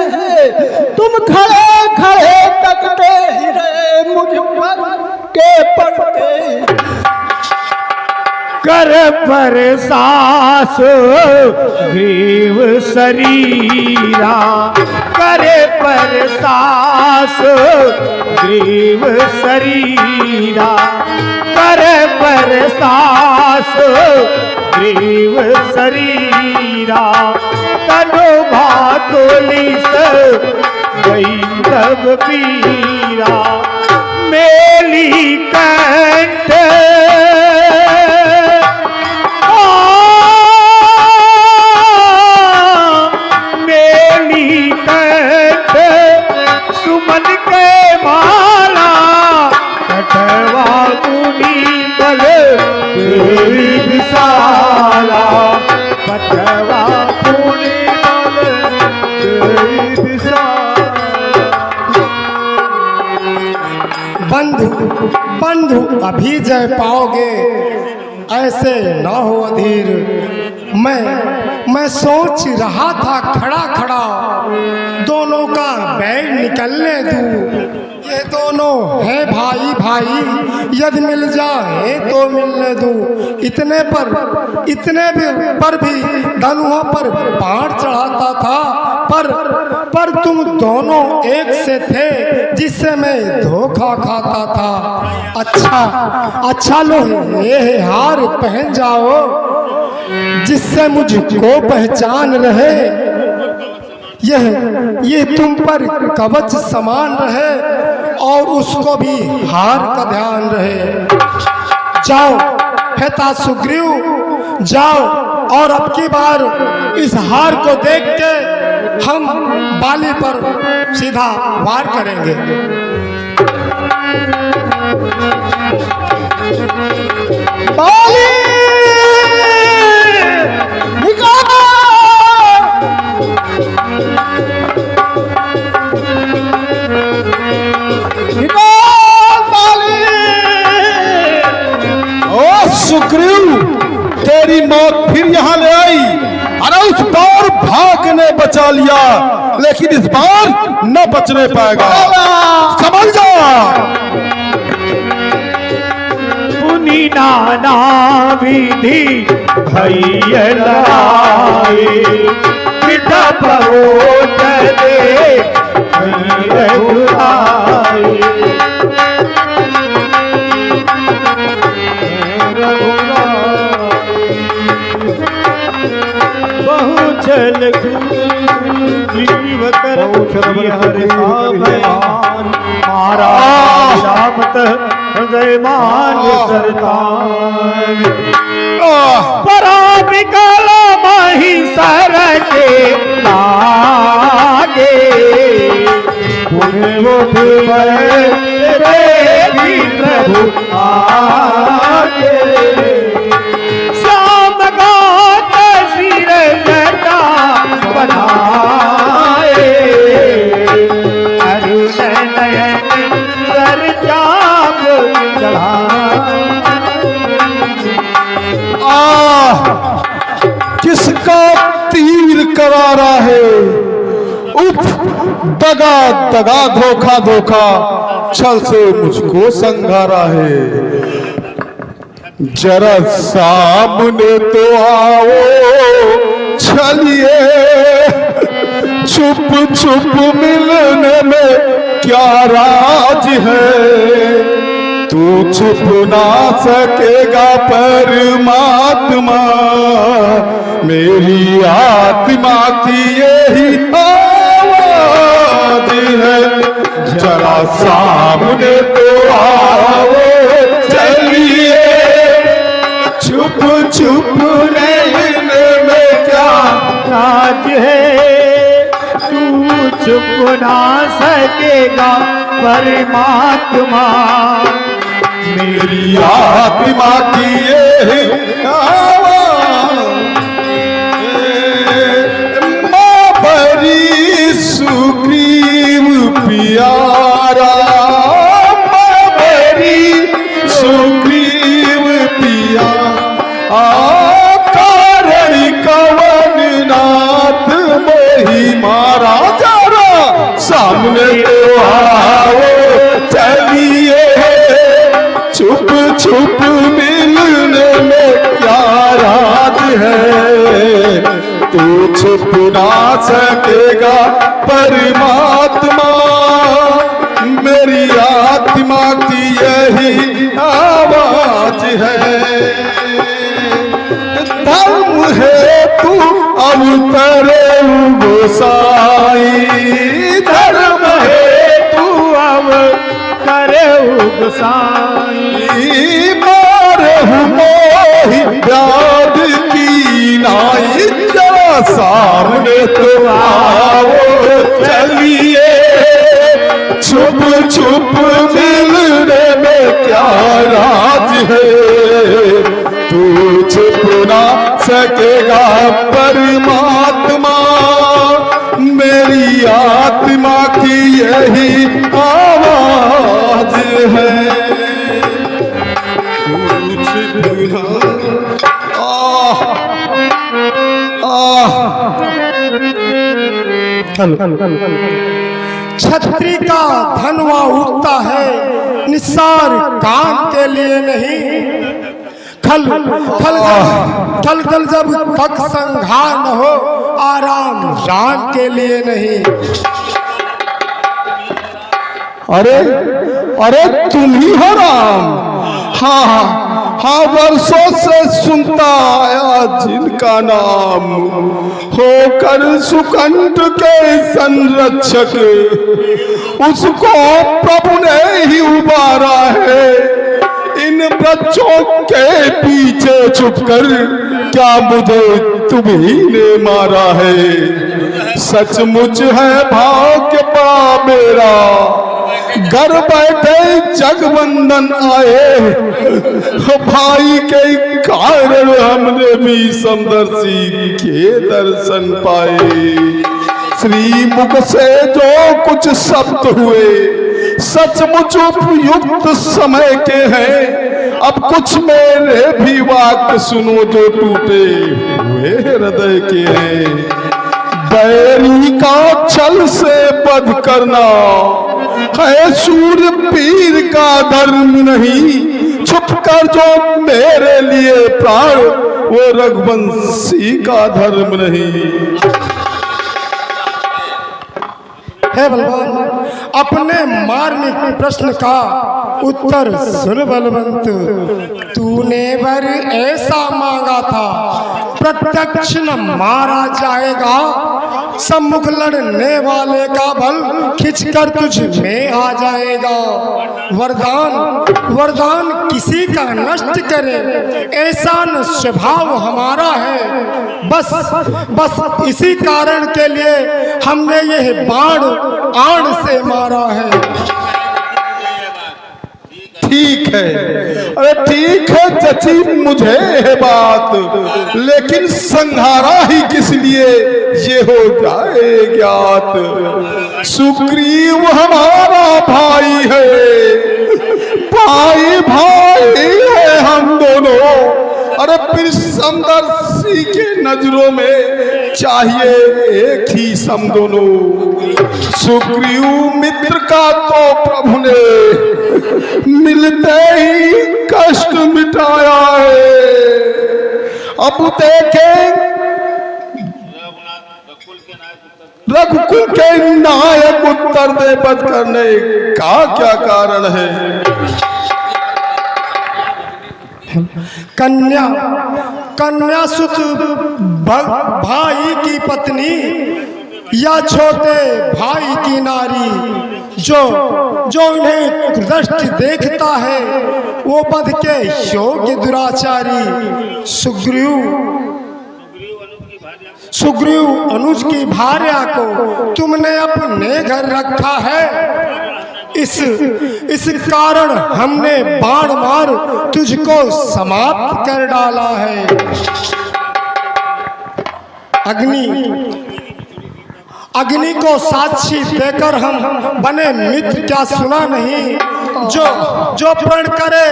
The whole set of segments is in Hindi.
रहे, तुम खड़े खड़े तकते ही रहे मुझ पर के पड़ते। कर पर सास ग्रीव शरीरा, करे पर सास ग्रीव शरीरा, करे पर सास ग्रीव शरीरा। तनु भातुली से गई तब पीरा, मेली कंठ सुमन के माला, कठवा मुनि बल देवी विशाला, कठवा मुनि बल देवी विशाला। बंधु बंधु अभी जय पाओगे, ऐसे ना हो अधीर। मैं सोच रहा था खड़ा खड़ा, दोनों का बैर निकलने दूं। ये दोनों हैं भाई भाई, यदि मिल जाए तो मिलने दूं। इतने पर भी धनुओं पर बाण चढ़ाता था, पर तुम दोनों एक से थे जिससे मैं धोखा खाता था। अच्छा लो ये हार पहन जाओ, जिससे मुझको पहचान रहे। ये तुम पर कवच समान रहे, और उसको भी हार का ध्यान रहे। जाओ पिता सुग्रीव, जाओ, और अब की बार इस हार को देख के हम बाली पर सीधा वार करेंगे। बाली सुग्रीव, तेरी मौत फिर यहाँ ले आई। अरे उस बार भाग ने बचा लिया, लेकिन इस बार न बचने पाएगा, समझ जा। पुनि नाना विधि भैया लाए, पिता परोट दे बहुचल जीव कर मारा रामत हृदय मान सरतान। परा निकाला माही सर के लागे, वो प्रभु आगे। श्याम गात सिर जटा बनाए, अरुण नयन सर चाप चढ़ाए। किसका तीर करारा है, उफ दगा दगा धोखा धोखा, छल से मुझको संघारा है। जरा सामने तो आओ चलिए, छुप छुप मिलने में क्या राज है। तू छुप ना सकेगा परमात्मा, मेरी आत्मा की यही आवाज है। जरा सामने तो आओ चलिए, छुप छुप मिलने में क्या राज है। तू छुप ना सकेगा परमात्मा, मेरी आत्मा की यही आवाज। माँ बड़ी सुग्रीव प्यारा, माँ बड़ी सुग्रीव प्यारा, कारण कवन नाथ मोहि मारा। जरा ना सकेगा परमात्मा, मेरी आत्मा की यही आवाज है। धर्म है तू अवतरे गोसाई, धर्म है तू अब करे गोसाई, मारहु मोहि व्याध की नाई, जरा सामने तो आओ चलिए, छुप छुप मिलने में क्या राज है, तू छुप ना सकेगा परमात्मा, मेरी आत्मा की यही आवाज है। छत्री का धनवा उगता है निसार काम के लिए नहीं, खल खल खल खल जब तक संघार न हो आराम राम के लिए नहीं। अरे अरे तुम ही हो राम, हाँ हाँ वर्षों से सुनता आया जिनका नाम, होकर सुकंठ के संरक्षक उसको प्रभु ने ही उबारा है। इन बच्चों के पीछे छुपकर क्या मुझे तुम्ही ने मारा है, सचमुच है भाग्य पा मेरा, घर बैठे जगवंदन आए, भाई के कारण हमने भी समदर्शी के दर्शन पाए। श्री मुख से जो कुछ शब्द हुए सचमुच उपयुक्त समय के हैं, अब कुछ मेरे भी वाक्य सुनो जो टूटे हुए हृदय के हैं। बैरी का छल से वध करना है सूर्य पीर का धर्म नहीं, छुपकर जो मेरे लिए प्राण वो रघुवंशी का धर्म नहीं। हे बलवान, अपने मार्मिक प्रश्न का उत्तर सुन बलवंत, तूने वर ऐसा मांगा था प्रत्यक्ष न मारा जाएगा, सम्मुख लड़ने वाले का बल खिंचकर तुझ में आ जाएगा। वरदान वरदान किसी का नष्ट करे ऐसा न स्वभाव हमारा है, बस बस इसी कारण के लिए हमने यह बाण आड़ से मारा है। ठीक है, अरे ठीक है चची मुझे है बात, लेकिन संहारा ही किस लिए ये हो जाए ज्ञात। सुग्रीव हमारा भाई है, भाई भाई है हम दोनों, अरे फिर समदर्शी के नजरों में चाहिए एक ही सम दोनों। सुग्रीव मित्र का तो प्रभु ने मिलते ही कष्ट मिटाया है, अब देखें रघुकुल के नायक उत्तर दे वध करने का क्या कारण है। कन्या कन्या सुत भाई की पत्नी या छोटे भाई की नारी, जो जो उन्हें दृष्टि देखता है वो बध के योग्य दुराचारी। सुग्रीव अनुज की भार्या को तुमने अपने घर रखा है, इस कारण हमने बाण मार तुझको समाप्त कर डाला है। अग्नि को साक्षी देकर हम बने मित्र क्या सुना नहीं, जो प्रण करे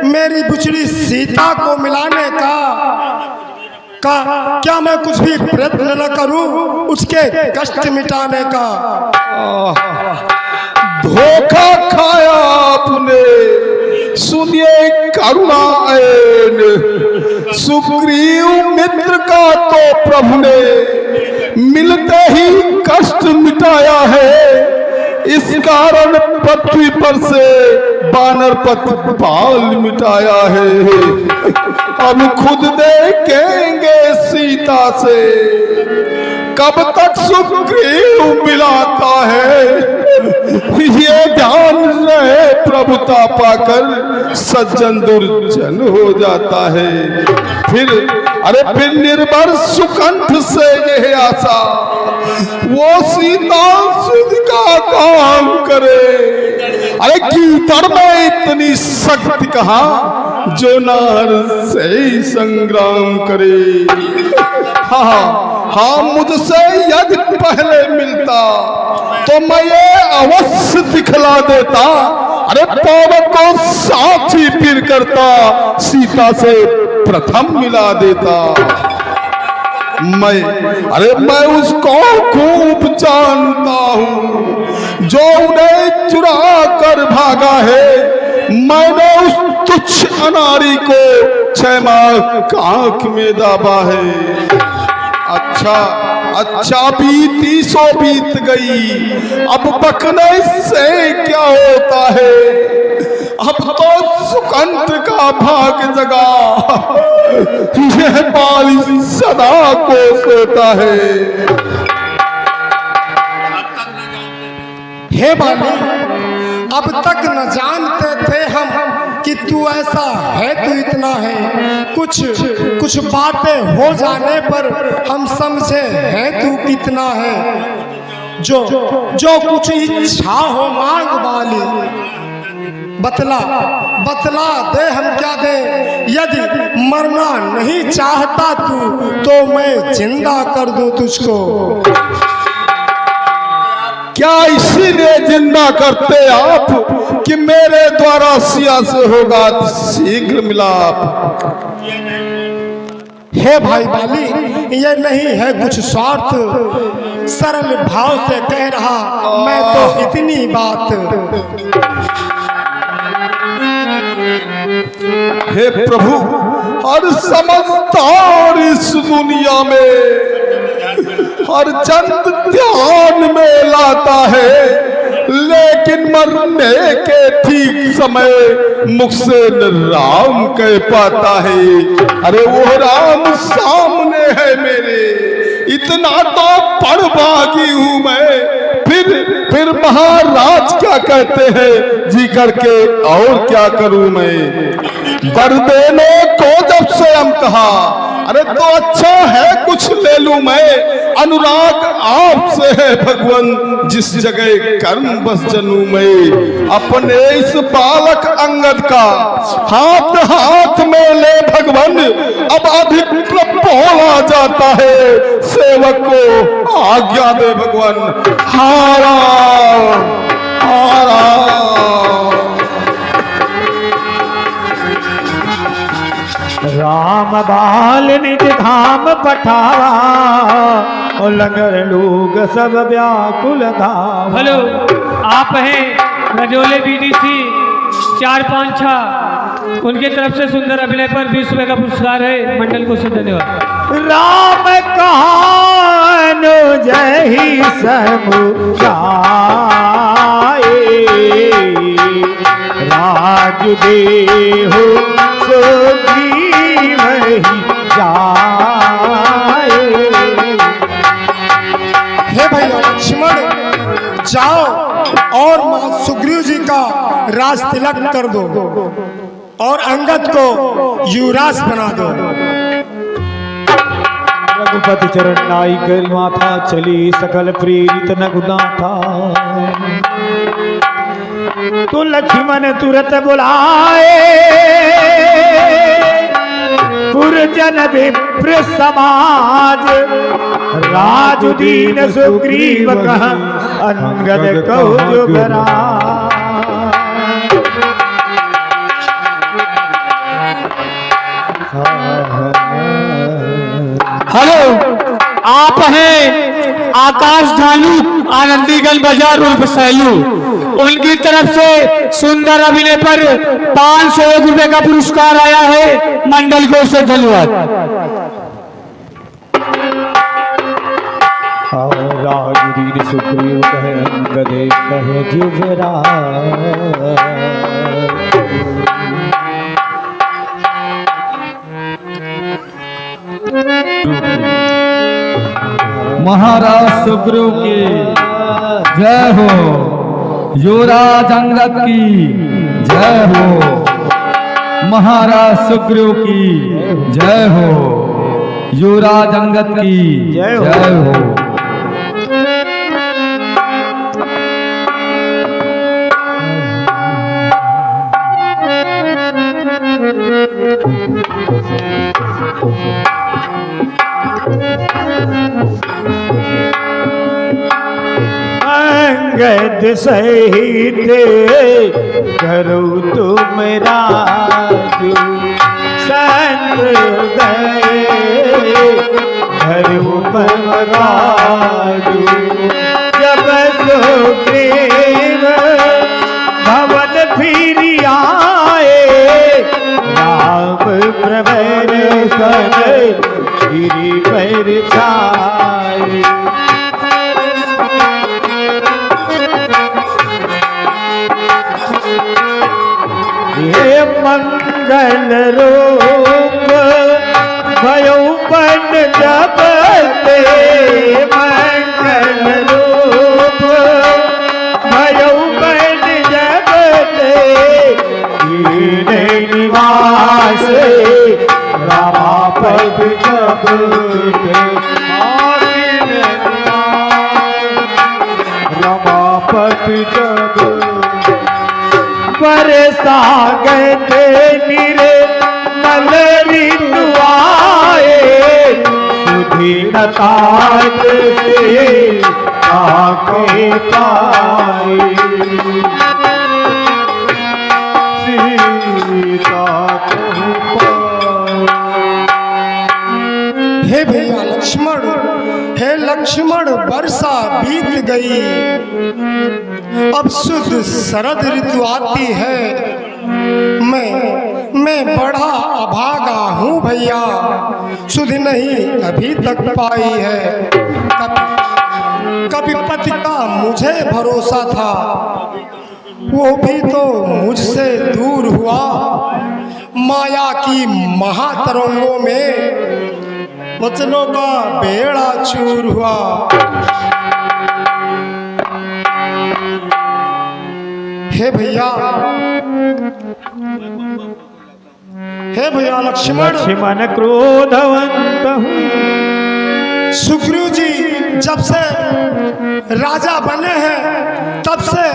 मेरी बुचड़ी सीता को मिलाने का क्या मैं कुछ भी प्रयत्न न करूं उसके कष्ट मिटाने का। धोखा खाया आपने, सुनिए करुणा ऐन। सुग्रीव मित्र का तो प्रभु ने मिलते ही कष्ट मिटाया है। इस कारण पृथ्वी पर से बानर पत बाल मिटाया है। अब खुद देखेंगे सीता से कब तक सुग्रीव मिलाता है। ये ध्यान रहे प्रभुता पाकर सज्जन दुर्जन हो जाता है। फिर निर्भर सुकंठ से यह आशा वो सीता सुध का काम करे। अरे कीचड़ में इतनी शक्ति कहाँ जो नार से ही संग्राम करे। हाँ मुझसे यदि पहले मिलता तो मैं ये अवश्य दिखला देता। अरे पावक को साथी फिर करता सीता से प्रथम मिला देता। मैं उसको खूब जानता हूँ जो उन्हें चुरा कर भागा है। मैंने उस तुच्छ अनारी को 6 माह कांख में दाबा है। अच्छा बीती सो बीत गई, अब बकने से क्या होता है। अब तो सुकंठ का भाग जगा, यह बाल सदा को सोता है। हे बाली, अब तक न जानते थे हम कि तू ऐसा है, तू इतना है। कुछ बातें हो जाने पर हम समझे है तू कितना है। जो कुछ इच्छा हो मांग बाली, बतला दे हम क्या दे। यदि मरना नहीं चाहता तू तो मैं जिंदा कर दूं तुझको। क्या इसीलिए जिंदा करते आप कि मेरे द्वारा सिया से होगा शीघ्र मिलाप। हे भाई बाली, ये नहीं है कुछ स्वार्थ, सरल भाव से कह रहा मैं तो इतनी बात। हे प्रभु, हर समझदार इस दुनिया में हर चंद ध्यान में लाता है, लेकिन मरने के ठीक समय मुख से न राम कह पाता है। अरे वो राम सामने है मेरे, इतना तो पड़भागी हूं मैं। फिर महाराज क्या कहते हैं जी करके और क्या करूं मैं। वर देने को जब स्वयं कहा, अरे तो अच्छा है कुछ ले लूं मैं। अनुराग आपसे है भगवान, जिस जगह कर्म बस जनू में। अपने इस बालक अंगद का हाथ में ले भगवान, अब अधिक बोला जाता है। सेवक को आज्ञा दे भगवान। हारा राम बाल निज धाम पठावा, और लंगर लोग सब व्याकुल धाम। हेलो, आप हैं रजोले बीडीसी 456, उनके तरफ से सुंदर अभिनय पर 20 रुपए का पुरस्कार है। मंडल को से धन्यवाद। राम कहानो जही समुझाए, राज देहो सुग्रीव ही जाए। हे भाई लक्ष्मण, जाओ और मां सुग्रीव जी का राज तिलक कर दो और अंगद को युवराज बना दो। रघुपति चरण नाई गरिमा था, चली सकल प्रेरित नगुना था। तो लक्ष्मण तुरंत बुलाए, पुरजन विप्र समाज। राजुदीन सुग्रीव कह अंगद कहो जुगरा। हेलो, आप हैं आकाश ढालू, आनंदीगंज बाजार उर्फ सैलू। उनकी तरफ से सुंदर अभिनय पर 501 रुपए का पुरस्कार आया है। मंडल को से धन्यवाद। राजवीर सुग्रीव कहे अंगदे कहे युवराज। महाराज सुग्रीव की जय हो, युवराज अंगद की जय हो, महाराज सुग्रीव की जय हो, युवराज अंगद की जय हो। अंगद सहित करो तुम राजू, संत गए करो तुम राजू। जब सुग्रीव भवन फिर आए, राम प्रवर सन गिरि पर छाए। हे मंगल रूप भयो बन जब ते, मंगल रूप भयो बन जब ते। निवास रामापद जब ते, रामापद जब बरसागत निरे मल ऋतु आए। सुधीन तात से आके पाए, सीता को पाए। हे भैया लक्ष्मण, हे लक्ष्मण वर्षा बीत गई, अब शुद्ध शरद ऋतु आती है। मैं बड़ा अभागा हूँ भैया, सुध नहीं अभी तक पाई है। कभी पति का मुझे भरोसा था, वो भी तो मुझसे दूर हुआ। माया की महातरंगों में वचनों का बेड़ा चूर हुआ। हे भैया, हे भैया लक्ष्मण, लक्ष्मण क्रोधवंत हूँ। सुग्रीव जी जब से राजा बने हैं तब से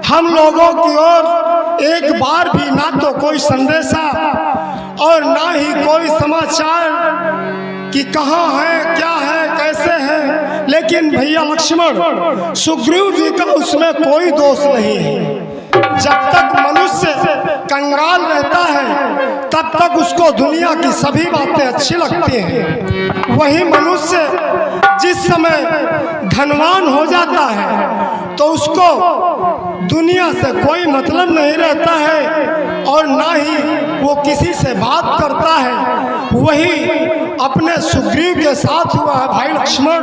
हम लोगों की ओर एक बार भी ना तो कोई संदेशा और ना ही कोई समाचार कि कहाँ है, क्या है, कैसे है। लेकिन भैया लक्ष्मण, सुग्रीव जी का उसमें कोई दोष नहीं है। जब तक मनुष्य कंगाल रहता है तब तक उसको दुनिया की सभी बातें अच्छी लगती हैं। वही मनुष्य जिस समय धनवान हो जाता है तो उसको दुनिया से कोई मतलब नहीं रहता है और ना ही वो किसी से बात करता है। वही अपने सुग्रीव के साथ हुआ है भाई लक्ष्मण।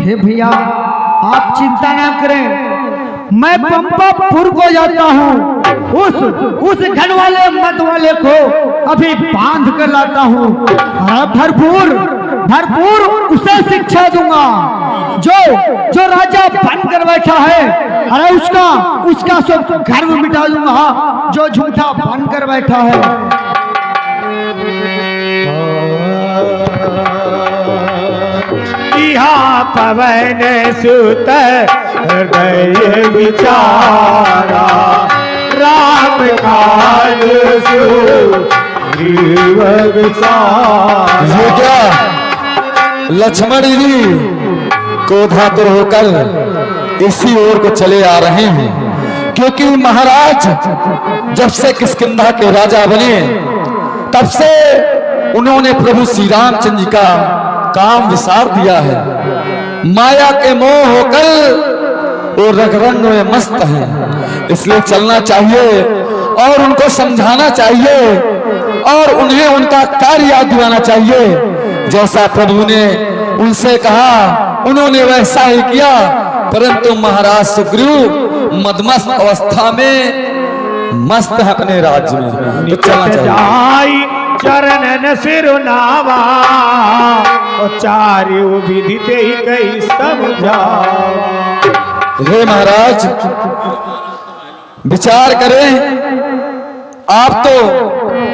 हे भैया आप चिंता ना करें, मैं पंपापुर को जाता हूँ, उस घन वाले मत वाले को अभी बांध कर लाता हूँ। भरपूर भरपूर उसे शिक्षा दूंगा। जो राजा बनकर बैठा है, अरे उसका सब गर्व मिटा दूंगा जो झूठा बनकर बैठा है। यहाँ पवन सुत हृदय विचारा, राम काज सुग्रीव विचारा। ये क्या लक्ष्मण जी क्रोधातुर होकर इसी ओर को चले आ रहे हैं, क्योंकि महाराज जब से किष्किंधा के राजा बने तब से उन्होंने प्रभु श्री रामचंद्र जी का काम विसार दिया है। माया के मोह होकर वो रंग में मस्त हैं, इसलिए चलना चाहिए और उनको समझाना चाहिए और उन्हें उनका कार्य याद दिलाना चाहिए। जैसा प्रभु ने उनसे कहा उन्होंने वैसा ही किया, परंतु महाराज सुग्रीव मदमस्त अवस्था में मस्त है अपने राज्य में, तो चलना चाहिए। जाई चरणन सिरुनावा और चारु विधि ते ही कई समझावा। हे महाराज विचार करें, आप तो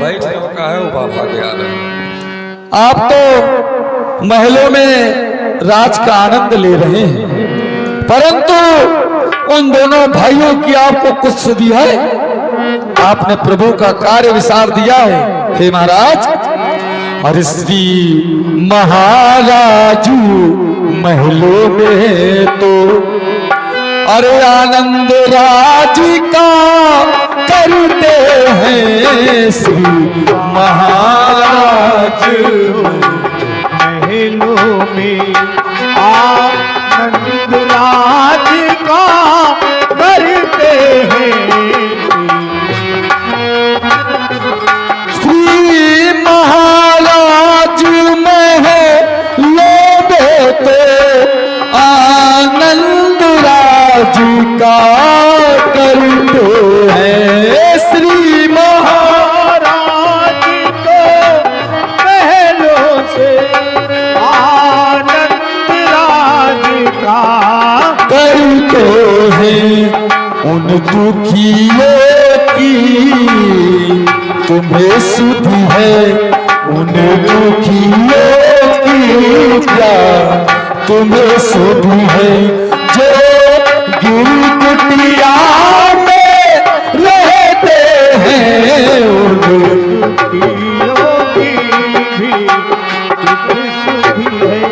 बैठने का है, वो बाबा के आ रहे हैं। आप तो महलों में राज का आनंद ले रहे हैं, परंतु उन दोनों भाइयों की आपको कुछ सुधी है? आपने प्रभु का कार्य विसार दिया है। हे महाराज, अरे श्री महाराजू महलों में तो अरे आनंद राज का करते हैं, श्री महाराज महलों में आनंद राज का करते हैं। श्री महाराज महलों में तो आनंद राज का करते हैं, श्री महाराज को महलों से आनंद राज का करते हैं। उन दुखियों की तुम्हें सुधि है, उन दुखियों की क्या तुम्हें सुधि है, जो गिर कुटिया में रहते हैं, उन दुखियों की भी कुछ सुधि है।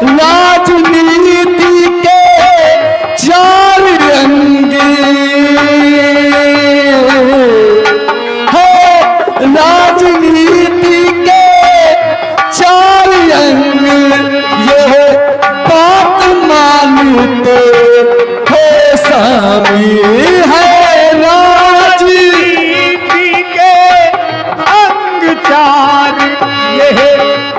राजनीति के चार रंग है, राजनीति के चार रंग, यह बात मानते हो स्वामी है। राजनीति के अंग चार, यह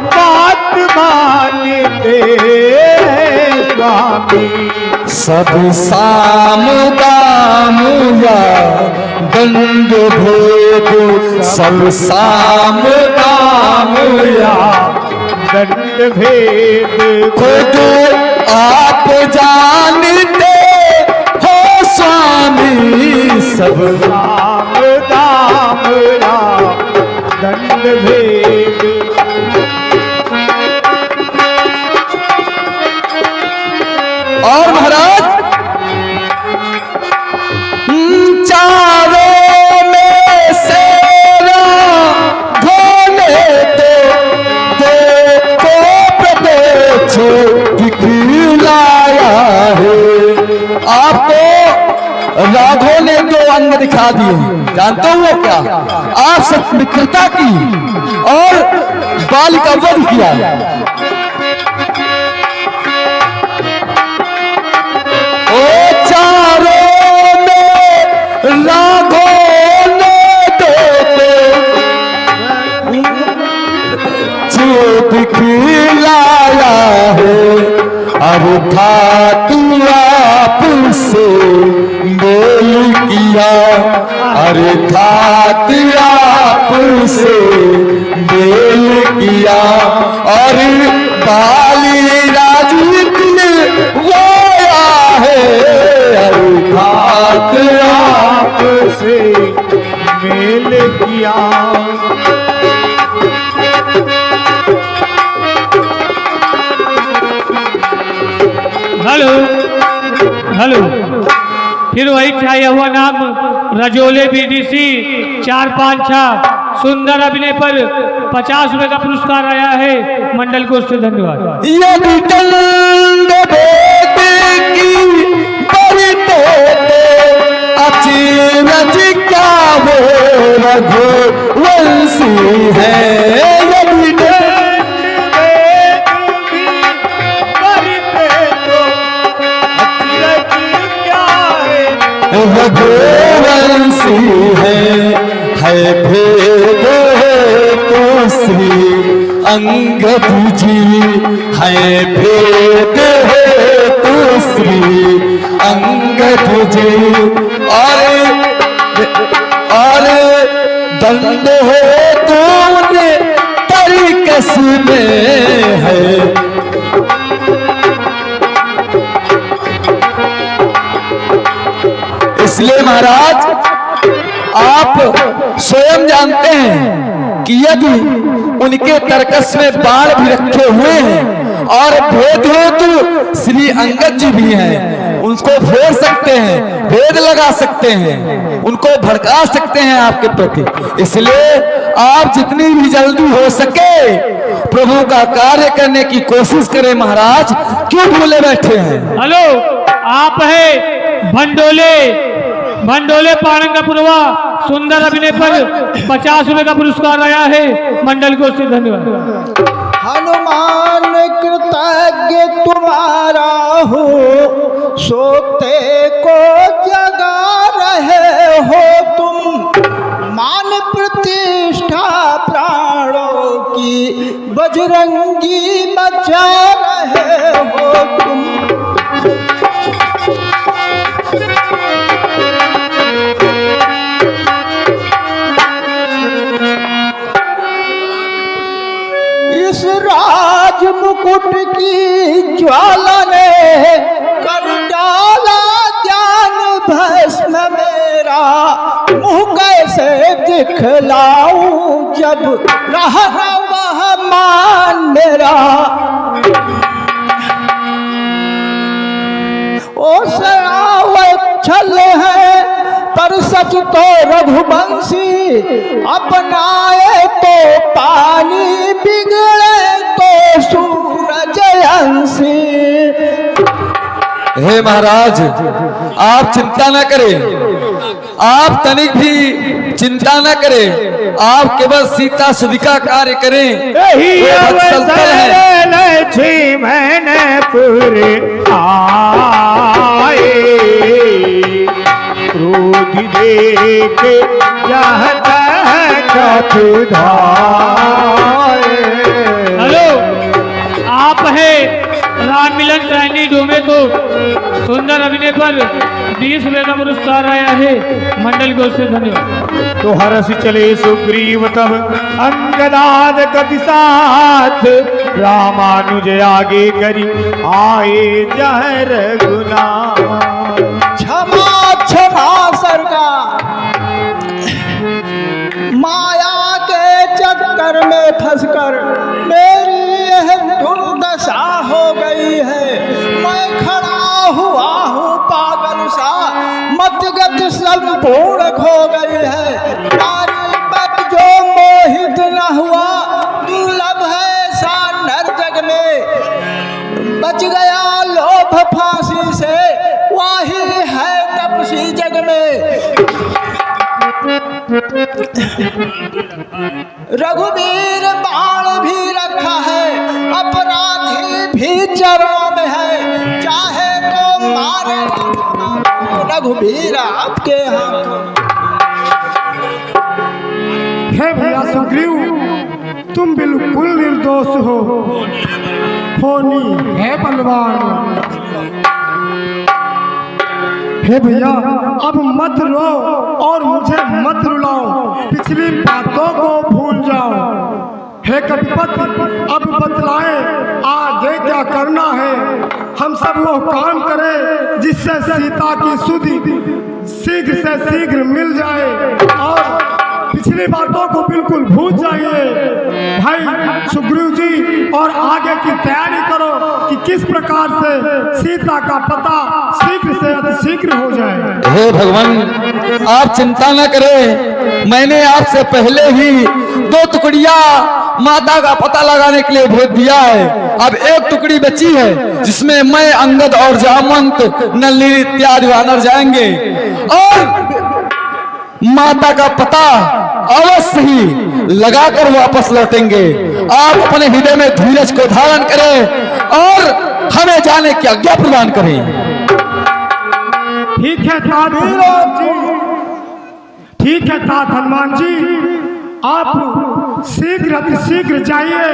बात मानते हैं स्वामी। सब साम दाम या दंड भेद, सब साम दाम या दंड भेद खुद आप जानते हो स्वामी, सब साम दाम या दंड भेद। और महाराज चारों में से धोने को प्रदेश दिखलाया है। आपको राघव ने दो अंग दिखा दिए, जानते हो वो क्या? आपसे मित्रता की और बाल का वध किया। ओ चारों में राघव ने जो दिखलाया है, अर्थात आपसे मेल किया, अर्थात आपसे मेल किया, और बाली राजनीति वो अर्थात आपसे मेल किया। हेलो हेलो, फिर वही छाया हुआ नाम रजोले बीडीसी 456 सुंदर अभिनय पर 50 रुपए का पुरस्कार आया है। मंडल को उससे धन्यवाद। यदि दंड भेद की बढ़ते अचरज क्या वो रघुवंशी है। यदि दंड भेद की बढ़ते तो अचरज क्या है। रघु है भेद तो श्री अंगद जी है भेद तो श्री अंगद जी और दंड हो तूने तरकस में है। इसलिए महाराज आप स्वयं जानते हैं कि यदि उनके तरकस में बाण भी रखे हुए हैं और भेद हेतु श्री अंगद जी भी हैं, उनको फोड़ सकते हैं, भेद लगा सकते हैं, उनको भड़का सकते हैं आपके प्रति। इसलिए आप जितनी भी जल्दी हो सके प्रभु का कार्य करने की कोशिश करें महाराज, क्यों भूले बैठे हैं? हेलो, आप है भंडोले पारंगपुरवा सुंदर अभिनय पर 50 रुपए का पुरस्कार आया है मंडल को से धन्यवाद। हनुमान कृतज्ञ तुम्हारा हो, सोते को जगा रहे हो तुम, मान प्रतिष्ठा प्राणों की बजरंगी बचा रहे हो तुम। इस राज मुकुट की ज्वाला ने कर डाला ज्ञान भस्म मेरा, मुँह कैसे दिखलाऊं जब रहा वह मान मेरा। ओ सरावत छल है पर सच तो रघुवंशी, अपनाए तो पानी बिगड़े तो सूरज अंशी। हे महाराज आप चिंता न करें, आप तनिक भी चिंता न करें, आप केवल सीता सुधी का कार्य करें। मैंने पूरे आए क्रोध देख चाहता है हेलो, आप है राम मिलन ट्रेनी डोमे को सुंदर अभिनय पर 20 रुपए का पुरस्कार आया है मंडल को से धन्यवाद। तो हरस चले सुग्रीव तब अंगदाद कति साथ, रामानुज आगे करी आए जहर गुना। क्षमा क्षमा सरकार, माया के चक्कर में फंसकर मेरी यह दुर्दशा हो गई है। मैं खड़ा हुआ हूँ पागल सा, मतगत संपूर्ण खो गई है। नारी पर जो मोहित न हुआ दुर्लभ है ऐसा नर जग में। बच गया लोभ फांसी से, वही है तपसी जग में। रघुवीर बाण भी रखा है, अपराधी भी चरणों में है, चाहे तो मारे रघुवीर आपके हाथों। हे भैया सुग्रीव, तुम बिल्कुल निर्दोष हो, होनी है बलवान। हे भैया अब मत रो और मुझे मत रुलाओ, पिछली बातों को भूल जाओ। हे कपिपति अब बतलाए आगे क्या करना है, हम सब वो काम करें जिससे सीता की सुधि शीघ्र से शीघ्र मिल जाए और पिछली बातों को बिल्कुल भूल जाइए। भाई सुग्रीव जी और आगे की तैयारी करो कि किस प्रकार से सीता का पता शीघ्र से अतिशीघ्र हो जाए। हे भगवान आप चिंता न करें, मैंने आपसे पहले ही 2 टुकड़िया माता का पता लगाने के लिए भेज दिया है। अब 1 टुकड़ी बची है जिसमें मैं, अंगद और जामवंत, नलिनी इत्यादि वानर जाएंगे और माता का पता अवश्य ही लगाकर वापस लौटेंगे। आप अपने हृदय में धीरज को धारण करें और हमें जाने की आज्ञा प्रदान करें। ठीक है ताबीर जी, ठीक है तात हनुमान जी, आप शीघ्र अतिशीघ्र जाइए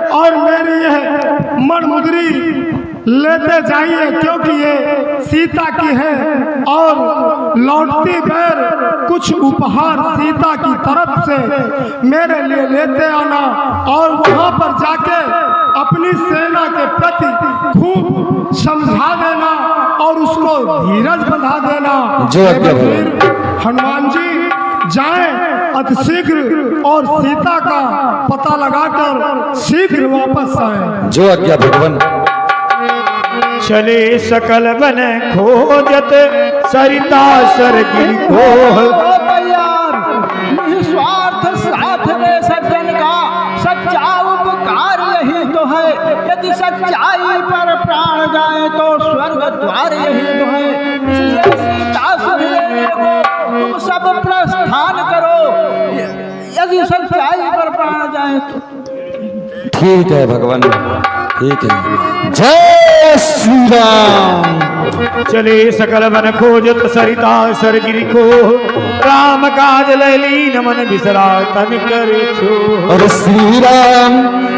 और मेरी यह मणमुद्री लेते जाइए, क्योंकि ये सीता की है। और लौटती बैर कुछ उपहार सीता की तरफ से मेरे लिए लेते आना, और वहाँ पर जाके अपनी सेना के प्रति खूब समझा देना और उसको धीरज बंधा देना। फिर हनुमान जी जाएं अतिशीघ्र और सीता का पता लगाकर शीघ्र वापस आए। जो आज्ञा भगवान। चले सकल बन खोजत सरिता सरगिर घोह। निस्वार्थ साथ में सज्जन का सच्चा उपकार यही तो है। यदि सच्चाई पर प्राण जाए तो स्वर्ग द्वार यही तो है। इसलिए सीता से लेने को तुम सब प्रस्थान करो, यदि सच्चाई पर प्राण जाए तो। ठीक है भगवान, ठीक है। जय श्री राम। चले सकल बन खोजत सरिता सरगिर को। राम काज लैली नमन बिसरा तन कर छो। और श्री राम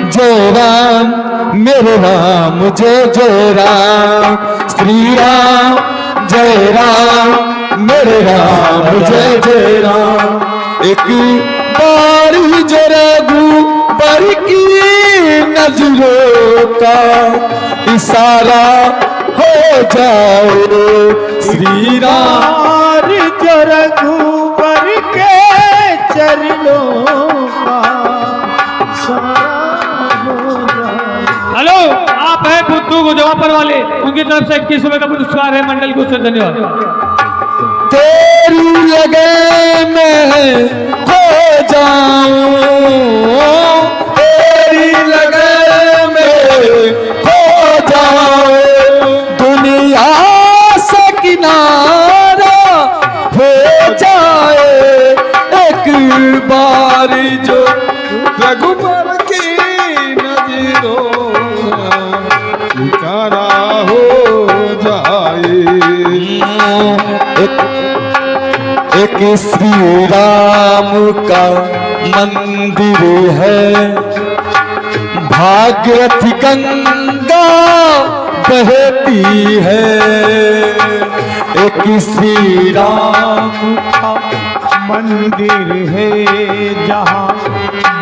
जय राम मेरे राम जय जय राम। श्री राम जय राम मेरे राम जय जय राम। एक बार जरा पर की नजरों का इशारा हो जाए। श्री राम रघुवर के चरणों का हेलो, आप हैं बुद्धू गुजवापर वाले, उनकी तरफ से 21 रुपए का पुरस्कार है मंडल को। धन्यवाद। तेरी लगे मैं खो जाऊं, तेरी लगे मैं खो जाऊं। दुनिया से किनारा हो जाए एक बार जो रघुबर की नजरों ठिकाना हो जाए। एक श्री राम का मंदिर है, भागीरथी गंगा बहती है। एक श्री राम का मंदिर है जहाँ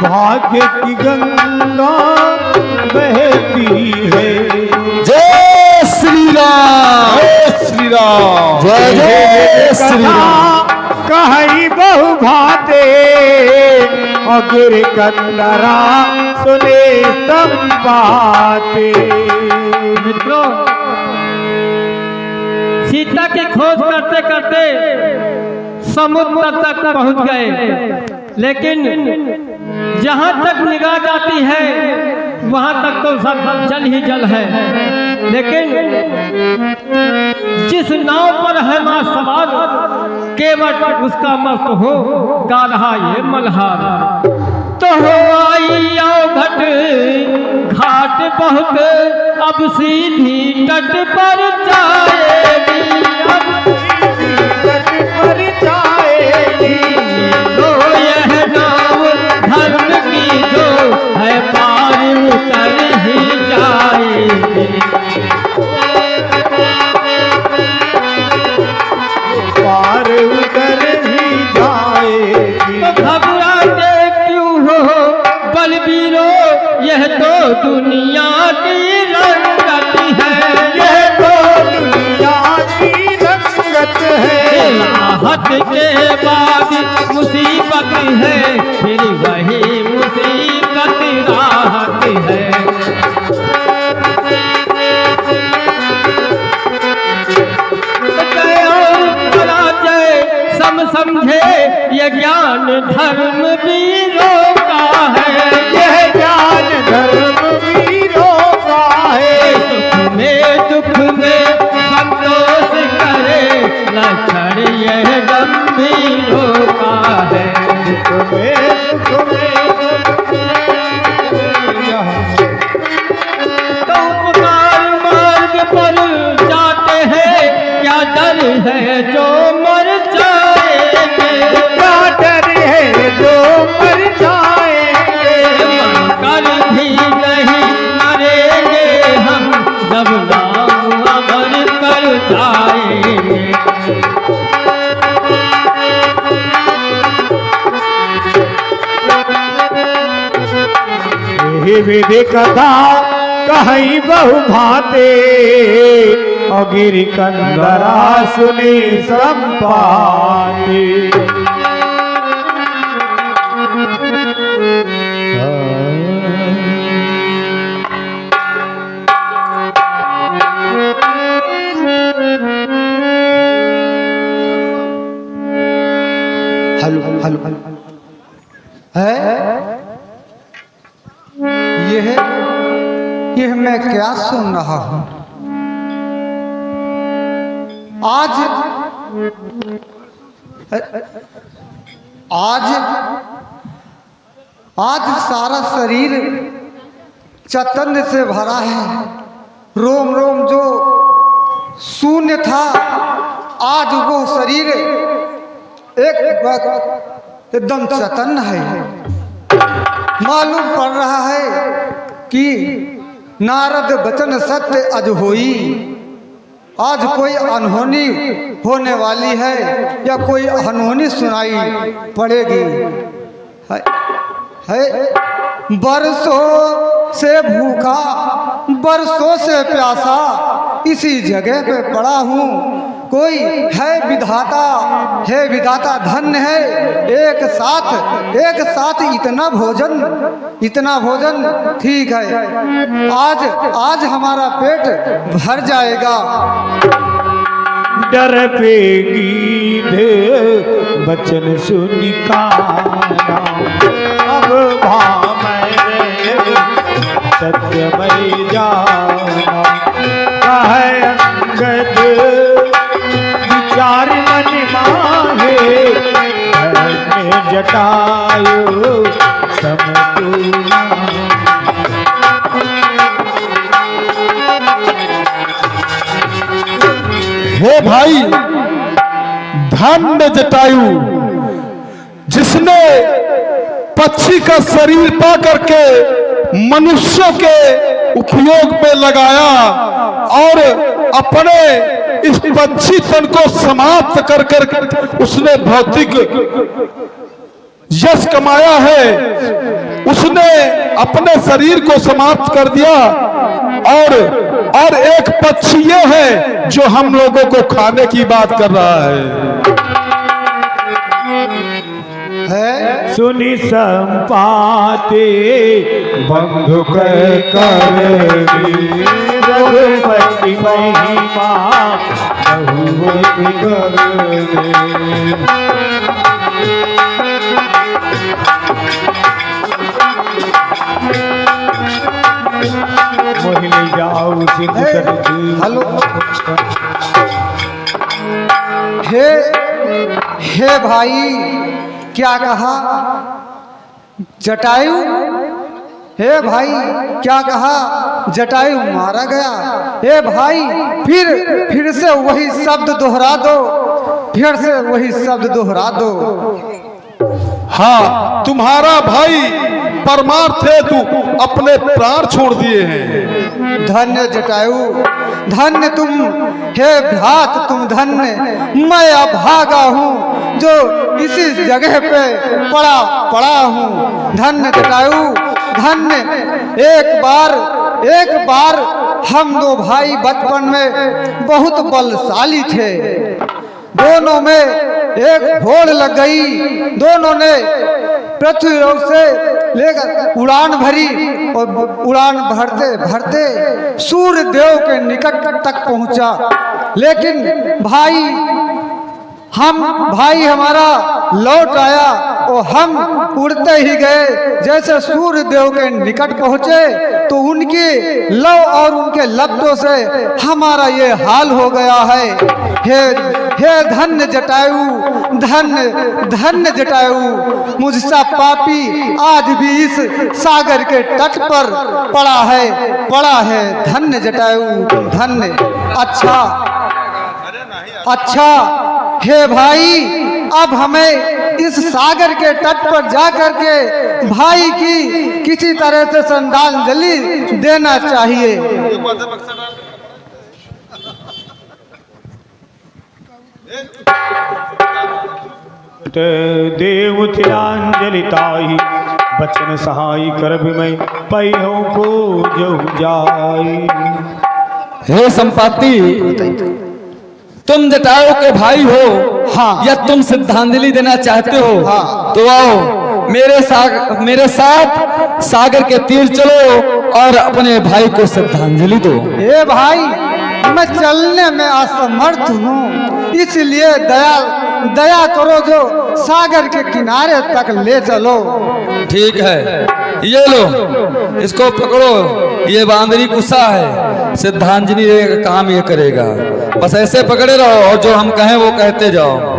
भाग्य की गंगा बहती है। जय श्री राम, जय श्री राम, जय जय श्री राम। कहीं बहु भाते अगिर कंदरा सुने संपाते। मित्रों, सीता की खोज करते करते समुद्र तक पहुंच गए, लेकिन जहां तक निगाह जाती है वहां तक तो सब जल ही जल है। लेकिन जिस नाव पर है मां सवार, केवट उसका मस्त हो गा रहा ये मल्हार। तो हो आई आओ घट घाट बहुत, अब सीधी तट पर जाएगी। अब तट पर जाएगी। तो यह नाव धर्म की जो है पार उतर ही जाएगी। पार उतर ही जाएगी। तो घबराते क्यों हो बलबीरो, यह तो दुनिया की रंगत है। यह तो दुनिया की रंगत है। राहत के बाद मुसीबत है, फिर वही मुसीबत राहत है। जय और पराजय सम समझे, ये ज्ञान धर्म वीरों का है। यह ज्ञान धर्म वीरों का है। सुख में दुख में संतोष करे, लक्षण यह गंभीरों का है। तो उपकार मार्ग पर जाते हैं, क्या डर है जो मर जाएंगे। क्या वही विधि कथा कहीं बहु भाते और गिरी कंदरा सुनी संपाते। हेलो हेलो है यह मैं क्या सुन रहा हूं? आज सारा शरीर चैतन्य से भरा है। रोम रोम जो शून्य था, आज वो शरीर एकदम चैतन्य है। मालूम पड़ रहा है कि नारद वचन सत्य अज होई। आज कोई अनहोनी होने वाली है या कोई अनहोनी सुनाई पड़ेगी। है बरसों से भूखा, बरसों से प्यासा, इसी जगह पे पड़ा हूँ। कोई है विधाता धन्य है। एक साथ इतना भोजन ठीक है। आज हमारा पेट भर जाएगा। डर पे गीधे बचन सुनी काना, अब भामय सत्यमय जाना। कहे अंगद विचार मन माहे, जटायु समतुला। हे भाई, धन्य जटायु, जिसने पक्षी का शरीर पा करके मनुष्यों के उपयोग में लगाया और अपने इस पक्षी तन को समाप्त कर कर उसने भौतिक यश कमाया है। उसने अपने शरीर को समाप्त कर दिया और एक पक्षी ये है जो हम लोगों को खाने की बात कर रहा है। सुनी संपाते बंधु करेगी, रघुपति महिमा बहुवत करेगी। मोहिनी जाऊ सिंधु हेलो हे भाई, क्या कहा जटायु? हे भाई, क्या कहा जटायु मारा गया? हे भाई, फिर से वही शब्द दोहरा दो, फिर से वही शब्द दोहरा दो। हाँ, तुम्हारा भाई परमार्थ है, तू अपने प्राण छोड़ दिए हैं। धन्य जटायु, धन्य तुम। हे भ्रात, तुम धन्य। मैं अभागा हूँ जो इसी जगह पे पड़ा हूँ। धन्य जटायु, धन्य। एक बार हम दो भाई बचपन में बहुत बलशाली थे। दोनों में एक होड़ लग गई। दोनों ने पृथ्वी लोक से लेकर उड़ान भरी और उड़ान भरते भरते सूर्य देव के निकट तक पहुंचा। लेकिन भाई हमारा लौट आया और हम उड़ते ही गए। जैसे सूर्य देव के निकट पहुंचे तो उनके लव और उनके लब्धों से हमारा ये हाल हो गया है। हे धन्य जटायु, धन्य जटायु। मुझसा पापी आज भी इस सागर के तट पर पड़ा है। धन्य जटायु, धन्य। अच्छा हे भाई, अब हमें इस सागर के तट पर जाकर के भाई की किसी तरह से श्रद्धांजलि देना चाहिए। देव तिलांजलि ताहि बचन सहाय कर भी मैं पैहों को जो जाई। हे संपाति, तुम जटायु के भाई हो, हाँ। या तुम श्रद्धांजलि देना चाहते हो, हाँ। तो आओ मेरे साथ सागर के तीर चलो और अपने भाई को श्रद्धांजलि दो। ए भाई, मैं चलने में असमर्थ हूँ, इसलिए दया करो, जो सागर के किनारे तक ले चलो। ठीक है, ये लो, इसको पकड़ो, ये बांदरी गुस्सा है, श्रद्धांजलि देने का काम ये करेगा। बस ऐसे पकड़े रहो और जो हम कहें वो कहते जाओ।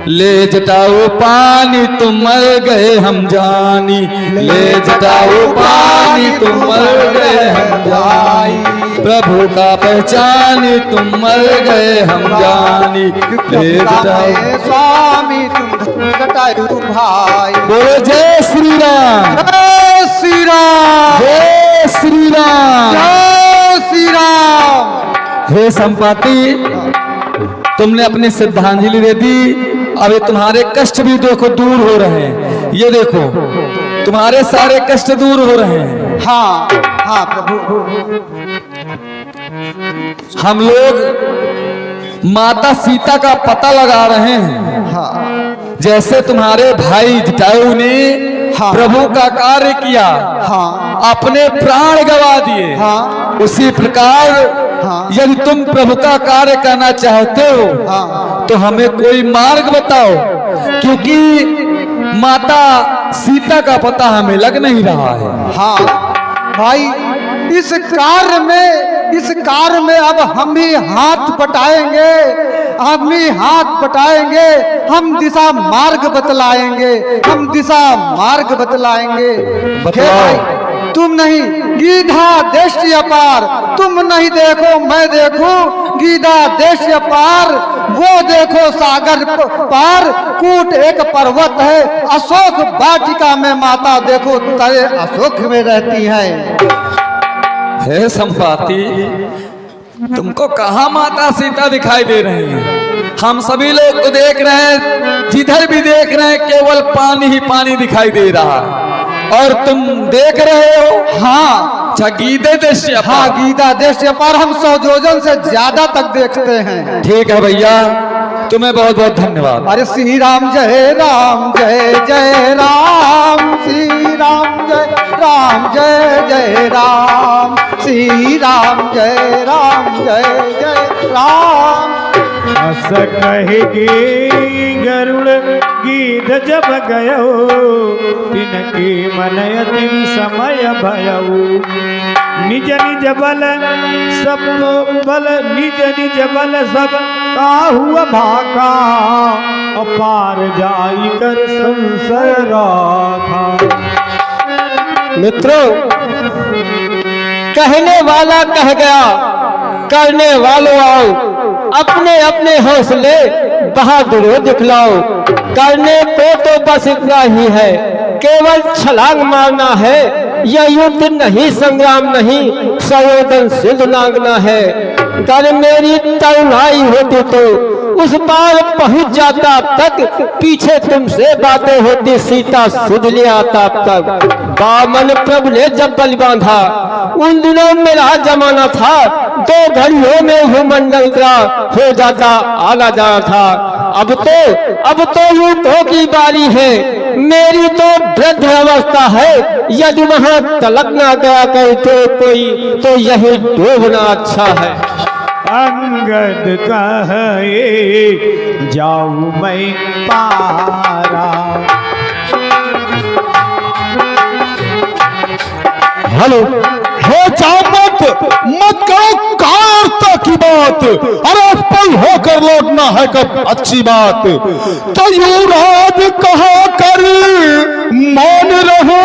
ले जटाओ पानी तुम मर गए हम जानी, ले जटाओ पानी तुम मर गए हम जानी, प्रभु का पहचानी तुम मर गए हम जानी, ले जटाओ स्वामी तुम जटायु भाई। बोलो जय श्री राम, जय श्री राम, जय श्री राम, जय श्री राम। हे संपाति, तुमने अपनी श्रद्धांजलि दे दी, अब ये तुम्हारे कष्ट भी देखो दूर हो रहे हैं। ये देखो तुम्हारे सारे कष्ट दूर हो रहे हैं। हाँ हाँ प्रभु। हम लोग माता सीता का पता लगा रहे हैं। हाँ जैसे तुम्हारे भाई जटायु ने हाँ। प्रभु का कार्य किया, हाँ अपने प्राण गवा दिए, हाँ। उसी प्रकार हाँ। यदि तुम प्रभु का कार्य करना चाहते हो, हाँ। तो हमें कोई मार्ग बताओ, क्योंकि माता सीता का पता हमें लग नहीं रहा है। हाँ भाई, इस कार्य में अब हम भी हाथ बटाएंगे, हम दिशा मार्ग बतलाएंगे, हे भाई, तुम नहीं गीधा देश अपार, तुम नहीं देखो मैं देखूं, गीधा देश अपार, वो देखो सागर पार, कूट एक पर्वत है, अशोक वाटिका में माता देखो तरे अशोक में रहती है। हे संपाति, तुमको कहाँ माता सीता दिखाई दे रही है? हम सभी लोग तो देख रहे हैं, जिधर भी देख रहे हैं केवल पानी ही पानी दिखाई दे रहा है, और तुम देख रहे हो। हाँ गीता देश अपार। हाँ, गीता देश अपार हम 100 योजन से ज्यादा तक देखते हैं। ठीक है भैया, तुम्हें बहुत बहुत धन्यवाद। अरे श्री राम जय राम, जय जय राम, श्री राम जय राम, जय जय राम, श्री राम जय राम, जय जय राम। अस कहेगी गरुड़ गीत जब गयो, तिनकी मन अति समय भयऊ, निज निज बल सब बल, निज निज बल सब काहू भाका, अपार जाई कर संशय राखा। मित्रों, कहने वाला कह गया, करने वालों आओ, अपने अपने हौसले बहादुरी दिखलाओ। करने को तो बस इतना ही है, केवल छलांग मारना है, यह युद्ध नहीं, संग्राम नहीं, संयोजन सिद्ध नांगना है। अगर मेरी तरुणाई होती तो उस पार पहुंच जाता तक, पीछे तुमसे बातें होती, सीता सुध ले आता तक। बामन प्रभु ने जब बलि बांधा, उन दिनों मेरा जमाना था, 2 घड़ियों में भूमंडल का हो जाता आना जाना था। अब तो युद्धों की बारी है, मेरी तो वृद्ध अवस्था है, यदि वहां तलक ना गया कहते कोई, तो यही डूबना अच्छा है। अंगद कहे जाऊं मैं पारा। हेलो, हे जामत, मत करो कारता की बात, अरे पल होकर लौटना है कब अच्छी बात। तो युवराज कहा कर मौन रहो,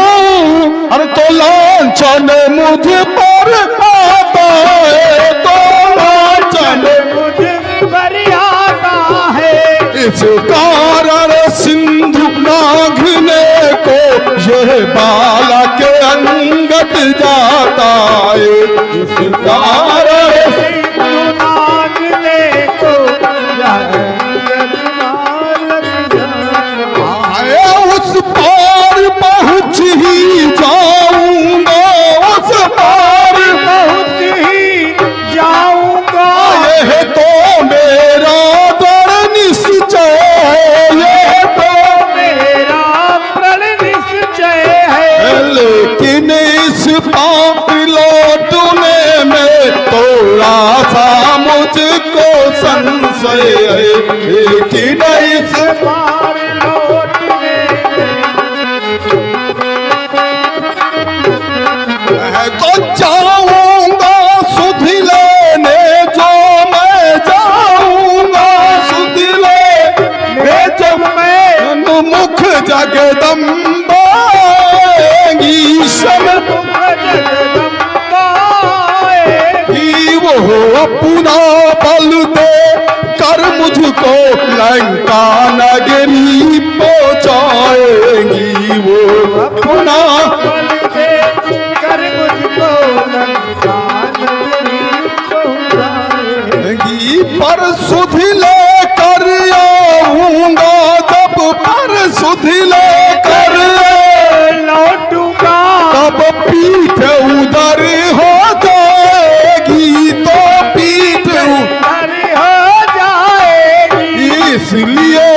अरे तो लांछन मुझ पर आता है, तो लांछन मुझ पर आता है। इस कारण सिंधु नाघने को यह बाला के अंगत जाता है। इस कारण सिंधु नाघने को आए उस पार पहुँच ही संशय कि नहीं इस बार लौटने मैं तो जाऊंगा सुध लेने जो मैं जाऊंगा सुध लेने जब मैं मुख जगदम्बा ईशन कि वो पुनः बल दे कर मुझको लंका नगरी पहुंचाएंगी वो पुनः कर मुझको लंका नगरी पहुंचाए। पर सुध लेकर आऊंगा जब पर सुध लेकर लौटूंगा तब पीठ उधर हो जाएगी तो पीठ हरी हो जाएगी। इसलिए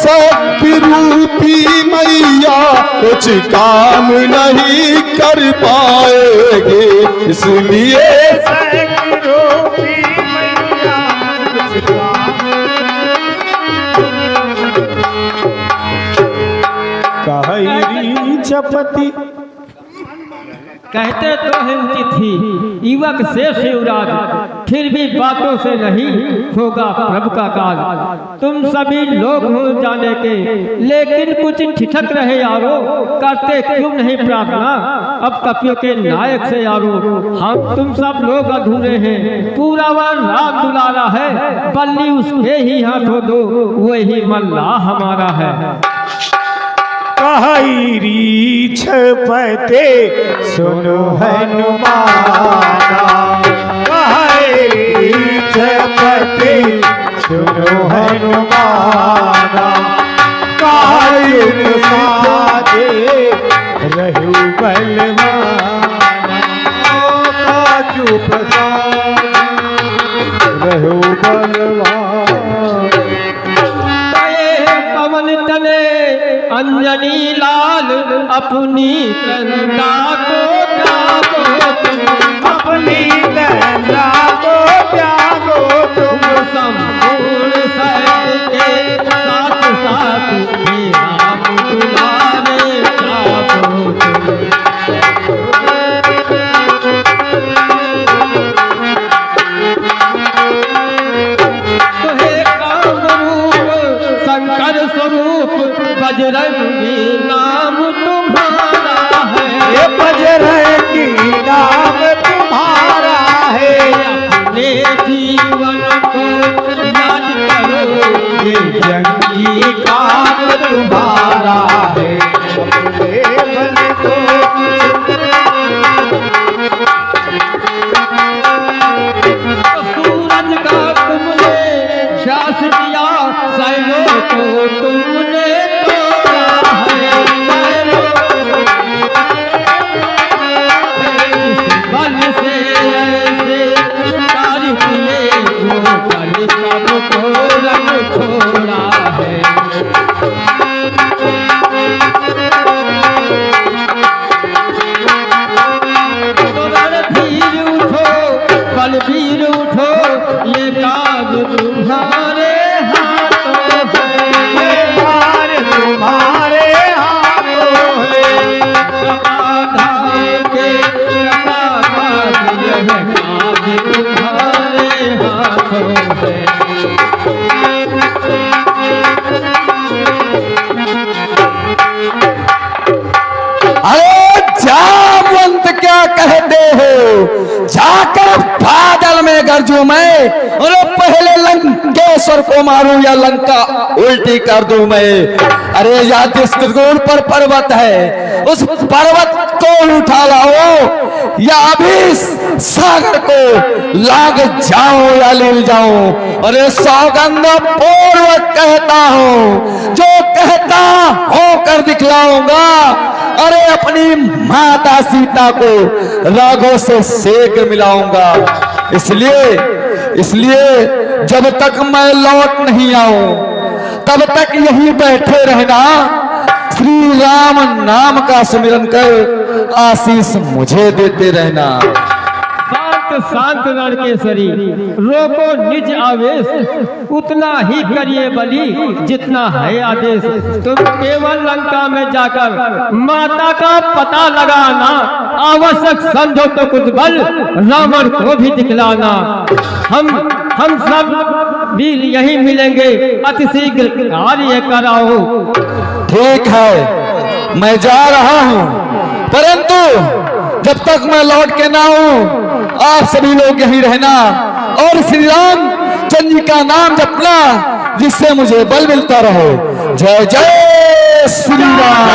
शक्ति रूपी मैया कुछ काम नहीं कर पाएगी इसलिए रूपी मैया कुछ कहरी चपती कहते तो है उचित ही युवक से शिवराज, फिर भी बातों से नहीं होगा प्रभु का काज। तुम सभी लोग हो जाने के, लेकिन कुछ ठिठक रहे यारो, करते क्यों नहीं प्रार्थना अब कपियों के नायक से यारो। हम तुम सब लोग अधूरे हैं, पूरा वन रात दुलारा है, बल्ली उसके ही हाथों दो, वही मल्ला हमारा है। कहरी छपते सुनो हनुमाना, कहरी छपते सुनो हनुमाना, काजुन साजे रहु बलवाना, काजू प्रसाद रहु बलवाना। पवन तले अंजनी लाल अपनी चंदा को त्यागो तुम, अपनी चंदा को त्यागो तुम, संपूर्ण सत्य के साथ साथ ही राम दुलारे त्यागो तुम। शंकर स्वरूप बजरंगी नाम तुम्हारा है, ये बजरंगी नाम तुम्हारा है। अपने जीवन को याद करो, ये जंगी काम तुम्हारा है। अपने बल को सूरज का तुमने श्वास दिया, सैलों को तुमने तोड़ा है, बल से ऐसे कार्य किए जो कल कब को रंग छोड़ा है। धीर उठो बलबीर उठो, ये काज तुम्हारे हाथों है, ये भार तुम्हारे हाथों है। समाधान के समाधान यह काज तुम्हारे हाथों है। अरे जामवंत क्या कहते हो, जाकर बादल में गरजू मैं, अरे पहले लंकेश्वर को मारूं या लंका उल्टी कर दूं मैं। अरे या जिस त्रिगुण पर पर्वत है उस पर्वत को उठा लाओ, या अभी सागर को लाग जाऊं या ले जाऊं। अरे सौगंध पूर्वक कहता हूं, जो कहता होकर दिखलाऊंगा। अरे अपनी माता सीता को राघव से सेक मिलाऊंगा। इसलिए जब तक मैं लौट नहीं आऊं तब तक यहीं बैठे रहना, श्री राम नाम का सुमिरन कर आशीष मुझे देते रहना। शांत शांत रणकेसरी, रोको निज आवेश, उतना ही करिए बलि जितना है आदेश। तुम केवल लंका में जाकर माता का पता लगाना, आवश्यक समझो तो कुछ बल रावण को भी दिखलाना। हम सब वीर यही मिलेंगे, अति शीघ्र कार्य कराओ। ठीक है, मैं जा रहा हूं, परंतु जब तक मैं लौट के ना आऊं, आप सभी लोग यहीं रहना और श्री राम चंद्र जी का नाम जपना, जिससे मुझे बल मिलता रहे। जय जय श्री राम।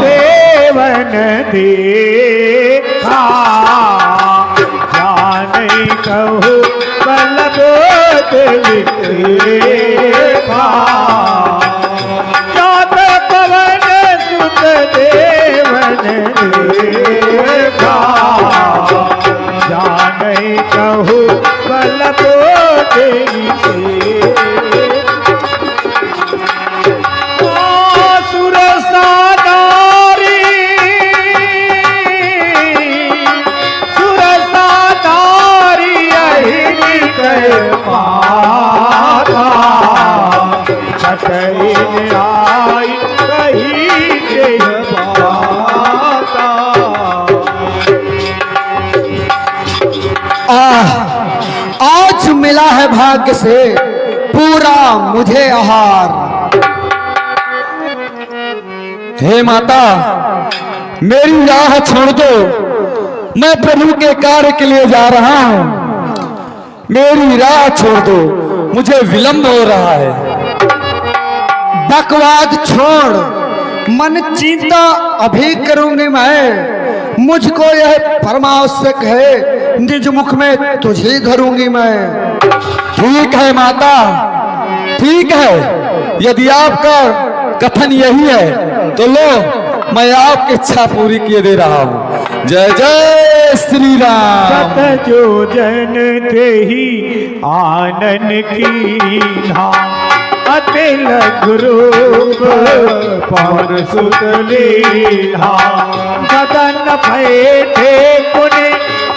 देवन देखा जाने कहूँ बल बोध लिखा, जात पवन सुत देवन देखा जाने कहूँ बल बोध आज मिला है भाग्य से पूरा मुझे आहार। हे माता, मेरी राह छोड़ दो, मैं प्रभु के कार्य के लिए जा रहा हूं। मेरी राह छोड़ दो, मुझे विलंब हो रहा है। बकवाद छोड़, मन चिंता अभी करूंगी मैं। मुझको यह परमावश्यक है, निज मुख में तुझे धरूंगी मैं। ठीक है माता, ठीक है, यदि आपका कथन यही है तो लो, मैं आपकी इच्छा पूरी किए दे रहा हूँ। जय जय श्री राम। सत जो जन देही आनन की धाम, अतिल गुरूप पवन सुत लीला, गगन भैठे पुनि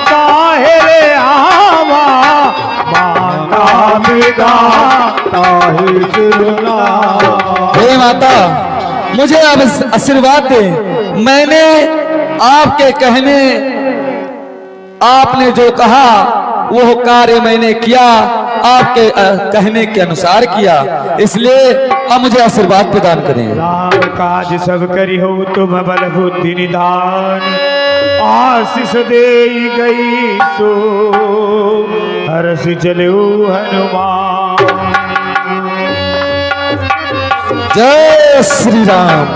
बाहर आवा, माता बिदा ताहि सुना। हे माता, मुझे अब आशीर्वाद दे। मैंने आपके कहने, आपने जो कहा वो कार्य मैंने किया, आपके कहने के अनुसार किया, इसलिए अब मुझे आशीर्वाद प्रदान करें। राम काज सब करी हो तुम बल बुद्धि निधान, आशीष दे गई सो हर्ष चले हनुमान। जय श्री राम।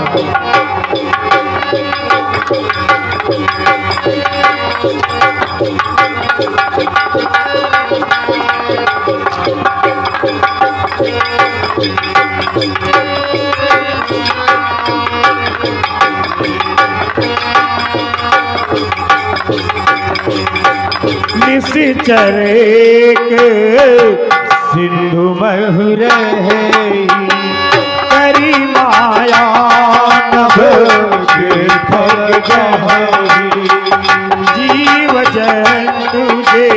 निश्चर एक सिंधु महुर करी माया नभ के फल गहरी, जीव जंतु जे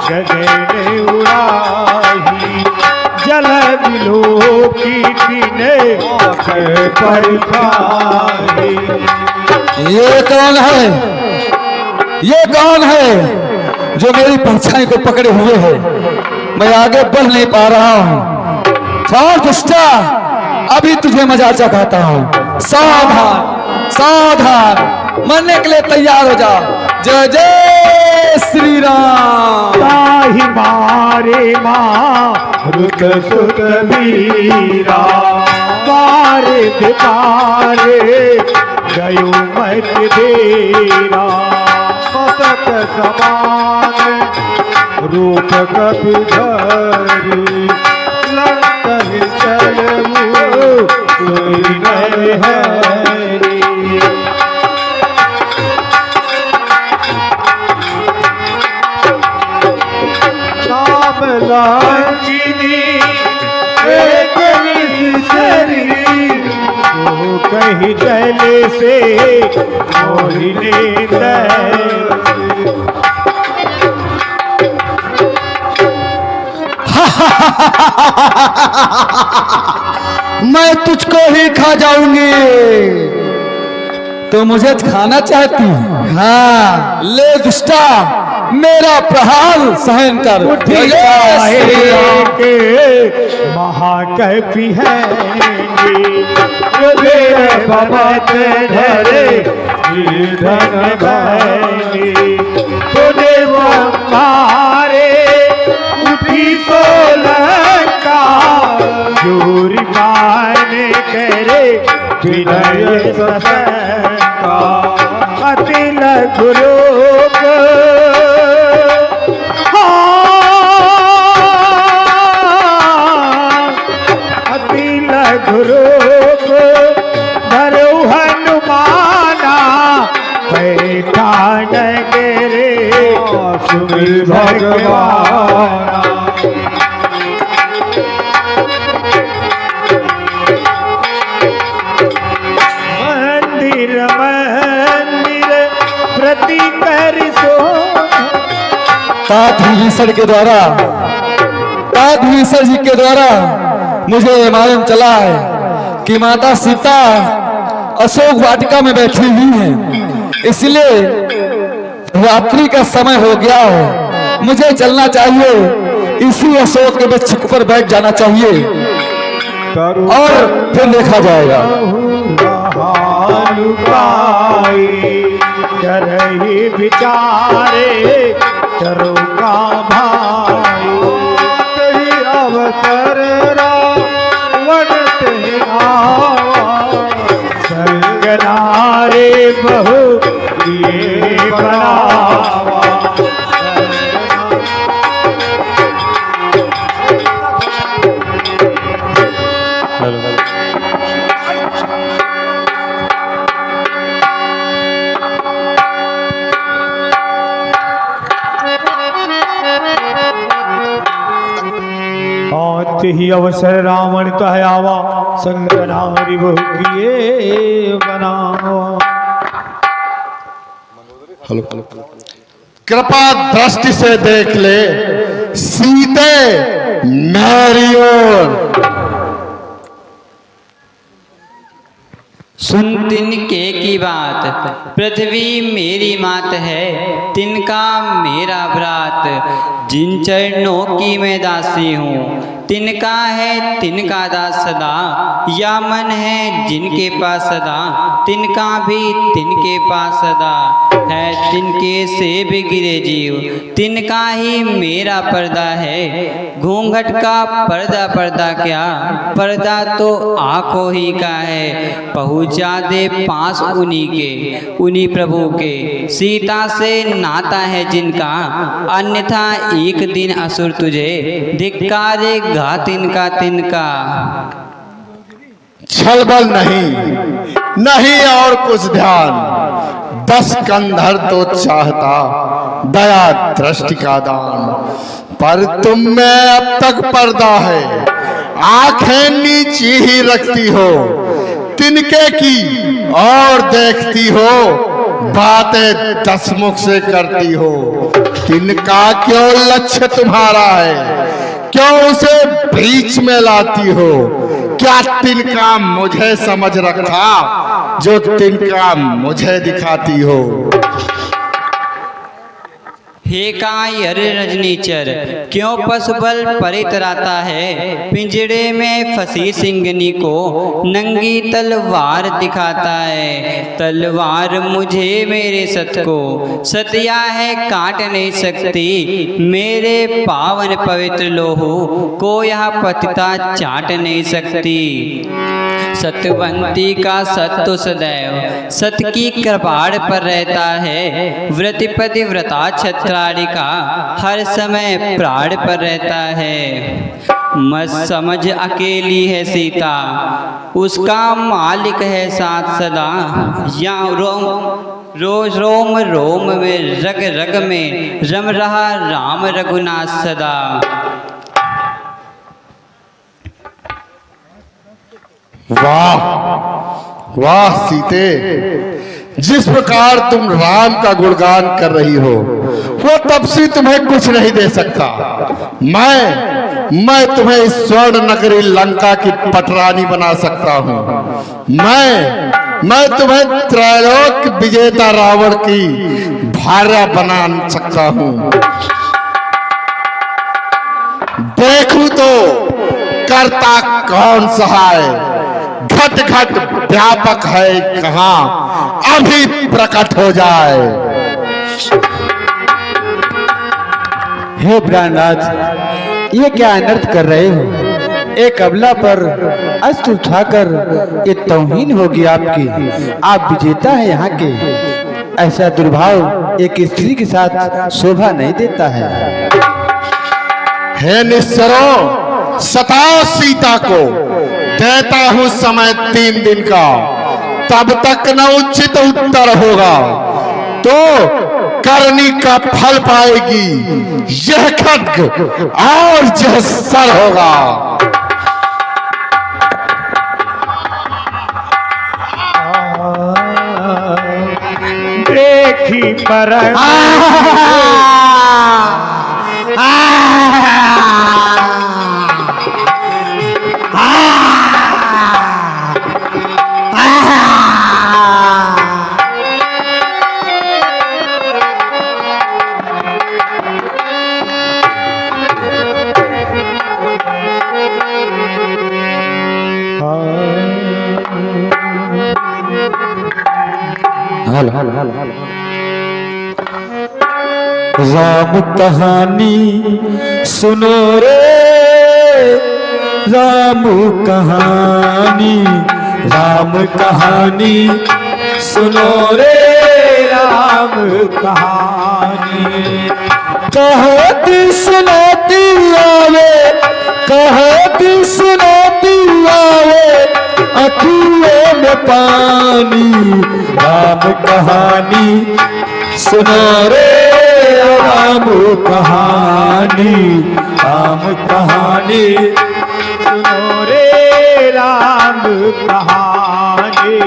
गगन उड़ाही, जल बिलो की तिने पर खाही। ये कौन है? ये कौन है जो मेरी परछाई को पकड़े हुए है? मैं आगे बढ़ नहीं पा रहा हूँ। छोड़ दुष्टा, अभी तुझे मजा चखाता हूँ। सावधान सावधान, मरने के लिए तैयार हो जा। जय जय श्री राम। ताहि मारे मारुत सुत वीरा, पारे पारे गयो मत देरा, मस्तक समान रूप कपिधरि, लंकर चलऊ सोई नर हरि। नाम लांछनी एक निश्चरी, तो कहीं जल से मोहिने दे, मैं तुझको ही खा जाऊंगी। तो मुझे खाना चाहती है? हाँ, ले दुष्टा, मेरा प्रहार सहन कर। महाकैफी है भगत धरे धन भैली तुझे वो मारे उठी सोलंका चोरी माने करे विनय ससंका अतिल गुरूप अतिल गुरूप धरो हनुमाना पैठान गिरे सुमिर भगवाना। मंदिर मंदिर प्रति कर सो ताधीश्वर के द्वारा, ताधीश्वर जी के द्वारा मुझे ये मालूम चला है कि माता सीता अशोक वाटिका में बैठी हुई हैं, इसलिए रात्रि का समय हो गया है, मुझे चलना चाहिए। इसी अशोक के वृक्ष पर बैठ जाना चाहिए और फिर देखा जाएगा। करही विचारे करो का भाई कही अवसर रावण ते आवा संग नारे बहु ये बनावा। ही अवसर रावण तो है आवा संग नारी बहु किए बनावा। कृपा दृष्टि से देख ले सीते मेरी ओर। सुन तिनके की बात, पृथ्वी मेरी मात है, तिनका मेरा भ्रात। जिन चरणों की मैं दासी हूँ, तिनका है तिनका दास सदा। या मन है जिनके पास सदा, तिनका भी तिनके पास सदा है। तिनके से भी गिरे जीव, तिनका ही मेरा पर्दा है। घूंघट का पर्दा पर्दा क्या, पर्दा तो आंखों ही का है। पहुँचा दे पास उन्हीं के, उन्हीं प्रभु के। सीता से नाता है जिनका, अन्यथा एक दिन असुर तुझे धिक्कारेगा तिनका तिनका। छल बल नहीं, नहीं और कुछ ध्यान। 10 कंधर तो चाहता दया दृष्टि का दान, पर तुम में अब तक पर्दा है। आंखें नीची ही रखती हो तिनके की और देखती हो, बातें 10 मुख से करती हो। तिनका क्यों लक्ष्य तुम्हारा है, क्यों उसे बीच में लाती हो। क्या तिनका मुझे समझ रखा, जो तिनका मुझे दिखाती हो। हे कायर रजनीचर, क्यों पशुबल परितराता है। पिंजड़े में फंसी सिंगनी को नंगी तलवार दिखाता है। तलवार मुझे मेरे सत को सतिया है काट नहीं सकती। मेरे पावन पवित्र लोहू को यह पतिता चाट नहीं सकती। सत्यवंती का सत्य सदैव सत की कृपाड़ पर रहता है। व्रतिपति व्रता छत्राड़ी का हर समय प्राण पर रहता है। मत समझ अकेली है सीता, उसका मालिक है साथ सदा। या रोज रोम रोम में रग रग में रम रहा राम रघुनाथ सदा। वाह वाह सीते, जिस प्रकार तुम राम का गुणगान कर रही हो, वो तपसी तुम्हें कुछ नहीं दे सकता। मैं तुम्हें इस स्वर्ण नगरी लंका की पटरानी बना सकता हूँ। मैं तुम्हें त्रैलोक विजेता रावण की भार्या बना सकता हूँ। देखूं तो करता कौन सहाय, घट घट व्यापक है कहाँ, अभी प्रकट हो जाए। हे प्राणनाथ, ये क्या अनर्थ कर रहे हो? एक अबला पर अस्त्र उठाकर ये तौहीन होगी आपकी। आप विजेता है यहाँ के, ऐसा दुर्भाव एक स्त्री के साथ शोभा नहीं देता है। हे निश्चरों, सताओ सीता को, देता हूं समय 3 दिन का, तब तक न उचित उत्तर होगा तो करनी का फल पाएगी यह खड्ग और यह सर होगा। देखी पर राम कहानी सुनो रे, राम कहानी, राम कहानी सुनो रे, राम कहानी। कहती सुनाती आवे, कहती सुनाती आवे, अखियों में पानी। राम कहानी सुनो रे, राम कहानी, राम कहानी सुनो रे, राम कहानी।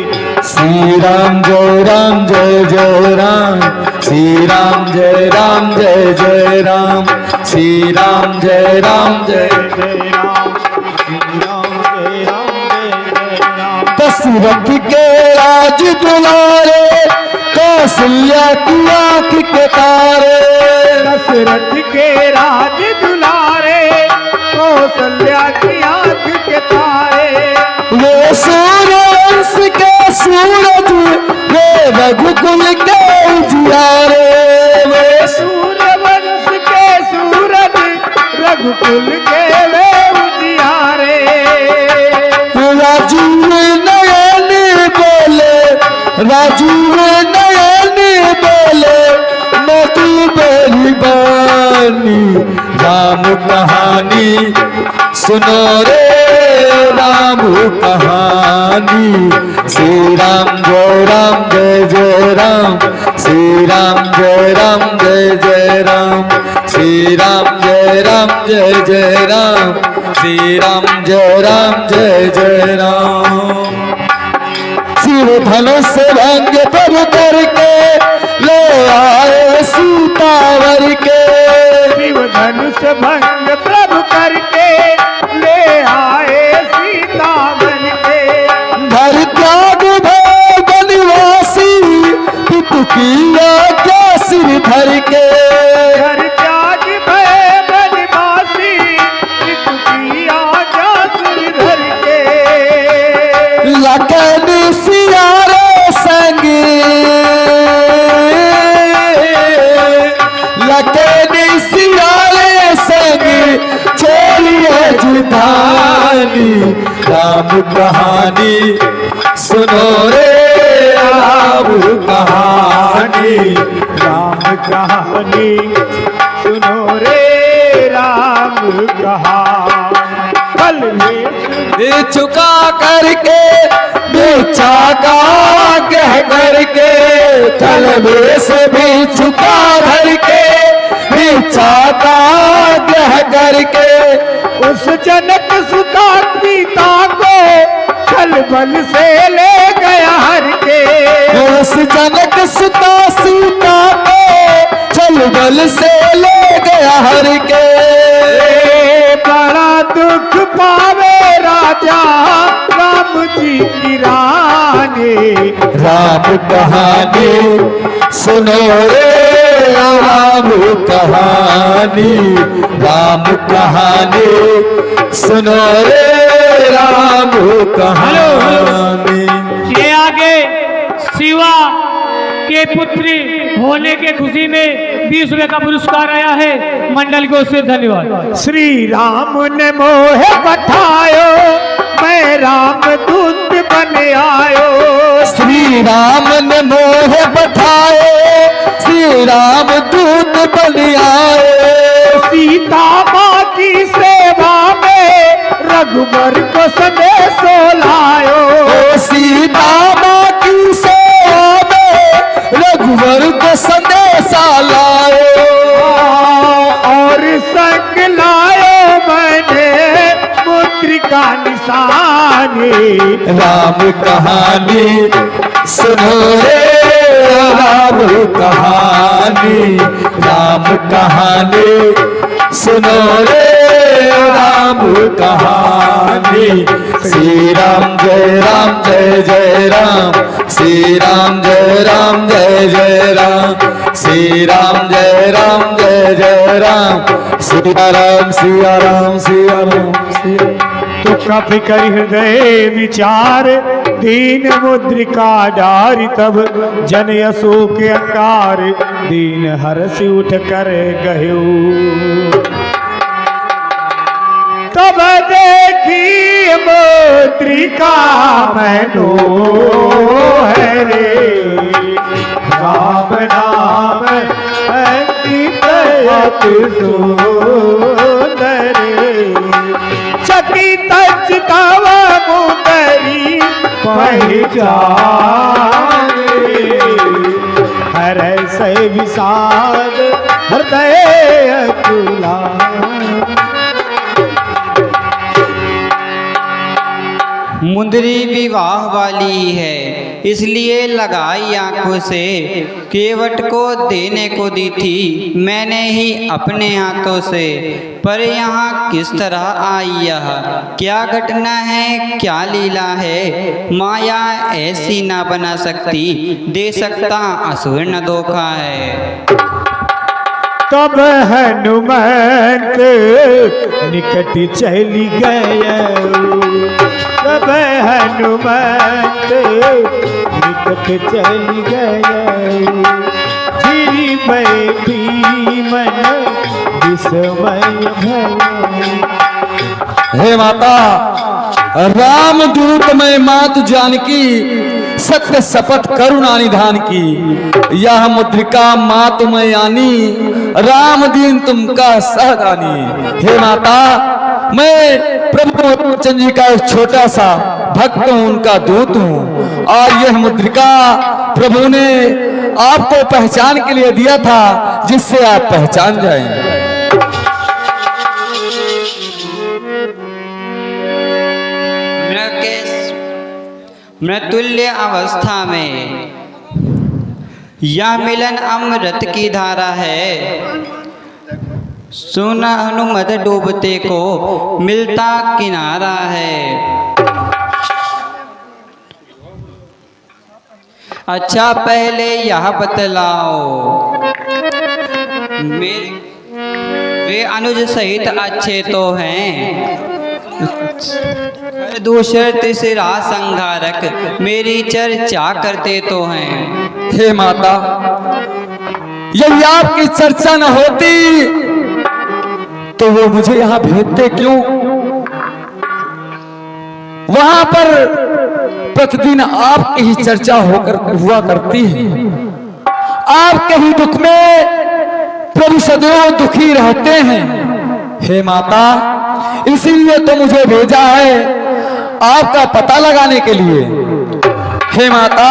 श्री राम जय राम जय जय राम, श्री राम जय राम जय जय राम, श्री राम जय राम जय जय राम, श्री राम जय राम जय जय राम। दशरथ के राज दुलारे, कौशल्या की आंख के तारे। दशरथ के राज दुलारे, कौशल्या की आंख के तारे। वे सूर्यवंश के सूरज, वे रघुकुल के उजियारे। वे सूर्यवंश के सूरज, रघुकुल के वे उजियारे। राजीव नयन बोले, राजीव नयन बोले, मधु बेली बानी। राम कहानी सुनो रे, राम कहानी। श्री राम जय राम जय जय राम, श्री राम जय राम जय जय राम, श्री राम जय राम जय जय राम, श्री राम जय राम जय जय राम। शिव धनुष भंग पर करके ले आए सीतावर के। शिव धनुष भंग प्रभु करके ले आए सीता बन के। धर त्याग भय वनवासी, पितु की आज्ञा सिर धर के। घर त्याग भय वनवासी, पितु की आज्ञा सिर धर के। लखन सियारे संग, लखन सियारे संग चलिए जुदानी। राम कहानी सुनो रे, राम कहानी, राम कहानी सुनो रे, राम कहानी। कल में झुका करके बेचा का कह करके, तल में से भी झुका धर के, बेचा का कह करके। उस जनक सुता पिता को छल बल से ले गया हर के। उस जनक सुता सीता को चल बल से ले गया हर के। बड़ा दुख पावे राजा राम जी की रानी। राम कहानी सुनो रे राम कहानी, राम कहानी सुनो रे राम कहानी। ये आगे शिवा के पुत्री होने के खुशी में 20 रुपए का पुरस्कार आया है। मंडल को उससे धन्यवाद। श्री राम ने मोहे पठायो, मैं राम दूत बन आयो। श्री राम ने मोह बैठाए, श्री राम दूत बन आए। सीता माँ की सेवा में रघुवर को संदेश लायो। सीता माँ की सेवा में रघुवर को संदेशा लाए। और संग लायो मैंने मुद्रिका निशानी। राम कहानी सुनो रे राम कहानी, राम कहानी सुनो रे राम कहानी। श्री राम जय जय राम, श्री राम जय जय राम, श्री राम जय जय राम, सिया राम सिया राम सिया राम सिया। तो कभी कर हृदय विचार दीन मुद्रिका डारी, तब जन यसो के अंकार दीन हर्ष उठ कर गयो। तब देखी मुद्रिका मैनो है रे, राम नाम अंकित अति सुंदर। चकित चितव मुदरी पहचाने, हरै से विषाद हृदय अकुला। मुंदरी विवाह वाली है, इसलिए लगाई आंखों से। केवट को देने को दी थी मैंने ही अपने हाथों से। पर यहाँ किस तरह आई यह, क्या घटना है, क्या लीला है। माया ऐसी ना बना सकती, दे सकता असुर न धोखा है। तब हनुमंत निकट चली गए, तब हनुमंत निकट चली गए। फिर बैठी मन विस्मय भय। हे माता रामदूत मैं मात जानकी, सत्य शपथ करुणा निधान की। यह मुद्रिका मात मैं आनी, राम दीन तुमका सहदानी। हे माता मैं प्रभु चंद्र जी का एक छोटा सा भक्त हूँ, उनका दूत हूँ। और यह मुद्रिका प्रभु ने आपको पहचान के लिए दिया था, जिससे आप पहचान जाएं। मृतुल्य अवस्था में यह मिलन अमृत की धारा है। सुना हनुमत डूबते को मिलता किनारा है। अच्छा पहले यह बतलाओ, वे अनुज सहित अच्छे तो हैं। दूसरे तीसरा संघारक मेरी चर्चा करते तो हैं। हे माता यदि आपकी चर्चा न होती तो वो मुझे यहाँ भेजते क्यों। वहां पर प्रतिदिन आपकी ही चर्चा हुआ करती है। आपके ही दुख में प्रभु सदैव दुखी रहते हैं। हे माता इसीलिए तो मुझे भेजा है आपका पता लगाने के लिए। हे माता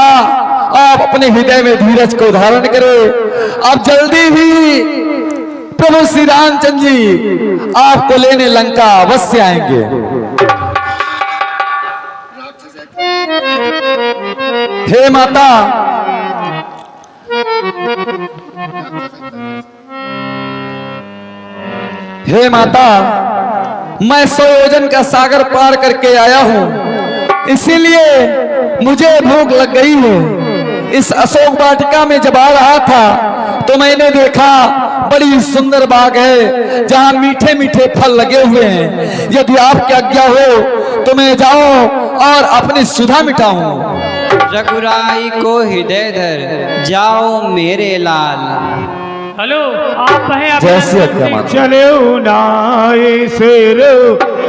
आप अपने हृदय में धीरज को धारण करें। अब जल्दी ही प्रभु श्री रामचंद्र जी आपको लेने लंका अवश्य आएंगे। हे माता, हे माता, मैं 100 योजन का सागर पार करके आया हूं, इसीलिए मुझे भूख लग गई है। इस अशोक वाटिका में जब आ रहा था तो मैंने देखा बड़ी सुंदर बाग है जहां मीठे मीठे फल लगे हुए हैं। यदि आपकी आज्ञा हो तो मैं जाऊं और अपनी सुधा मिटाऊं। रघुराई को हृदय धर, जाओ मेरे लाल। हेलो, आप हैं जैसे आज्ञा माता। चले नाए सिर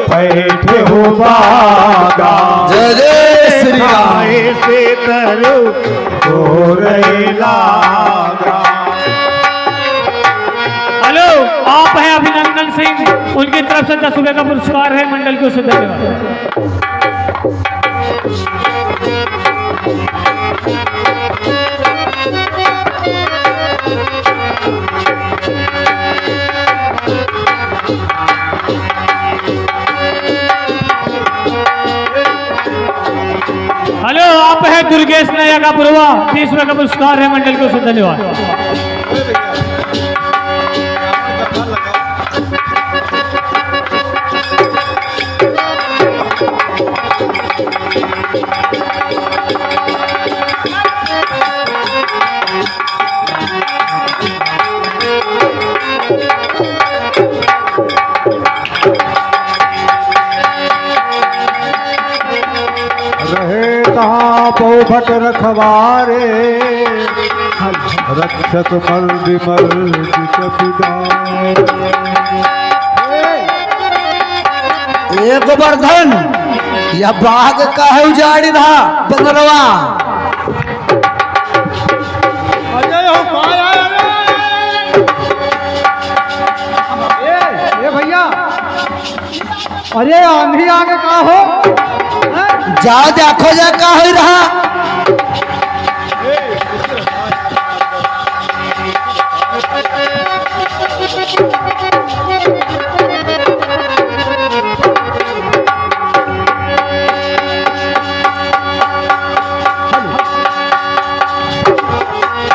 बैठे हो बागा, जय जय श्री राम। नाए से तरु हो रहे लागा। हेलो, आप हैं अभिनंदन सिंह, उनकी तरफ से 10 रुपए का पुरस्कार है, मंडल को से धन्यवाद। हेलो, आप हैं दुर्गेश नया का पुरवा, 30 रुपए का पुरस्कार है, मंडल को से धन्यवाद। रहे कहाँ पोभट रखवारे, रक्षक मर्द ये गोवर्धन, यह बाग का है उजाड़ी रहा बंदरवा। ये भैया, अरे आंधी आगे का हो, जाओ देखो जा का हो रहा।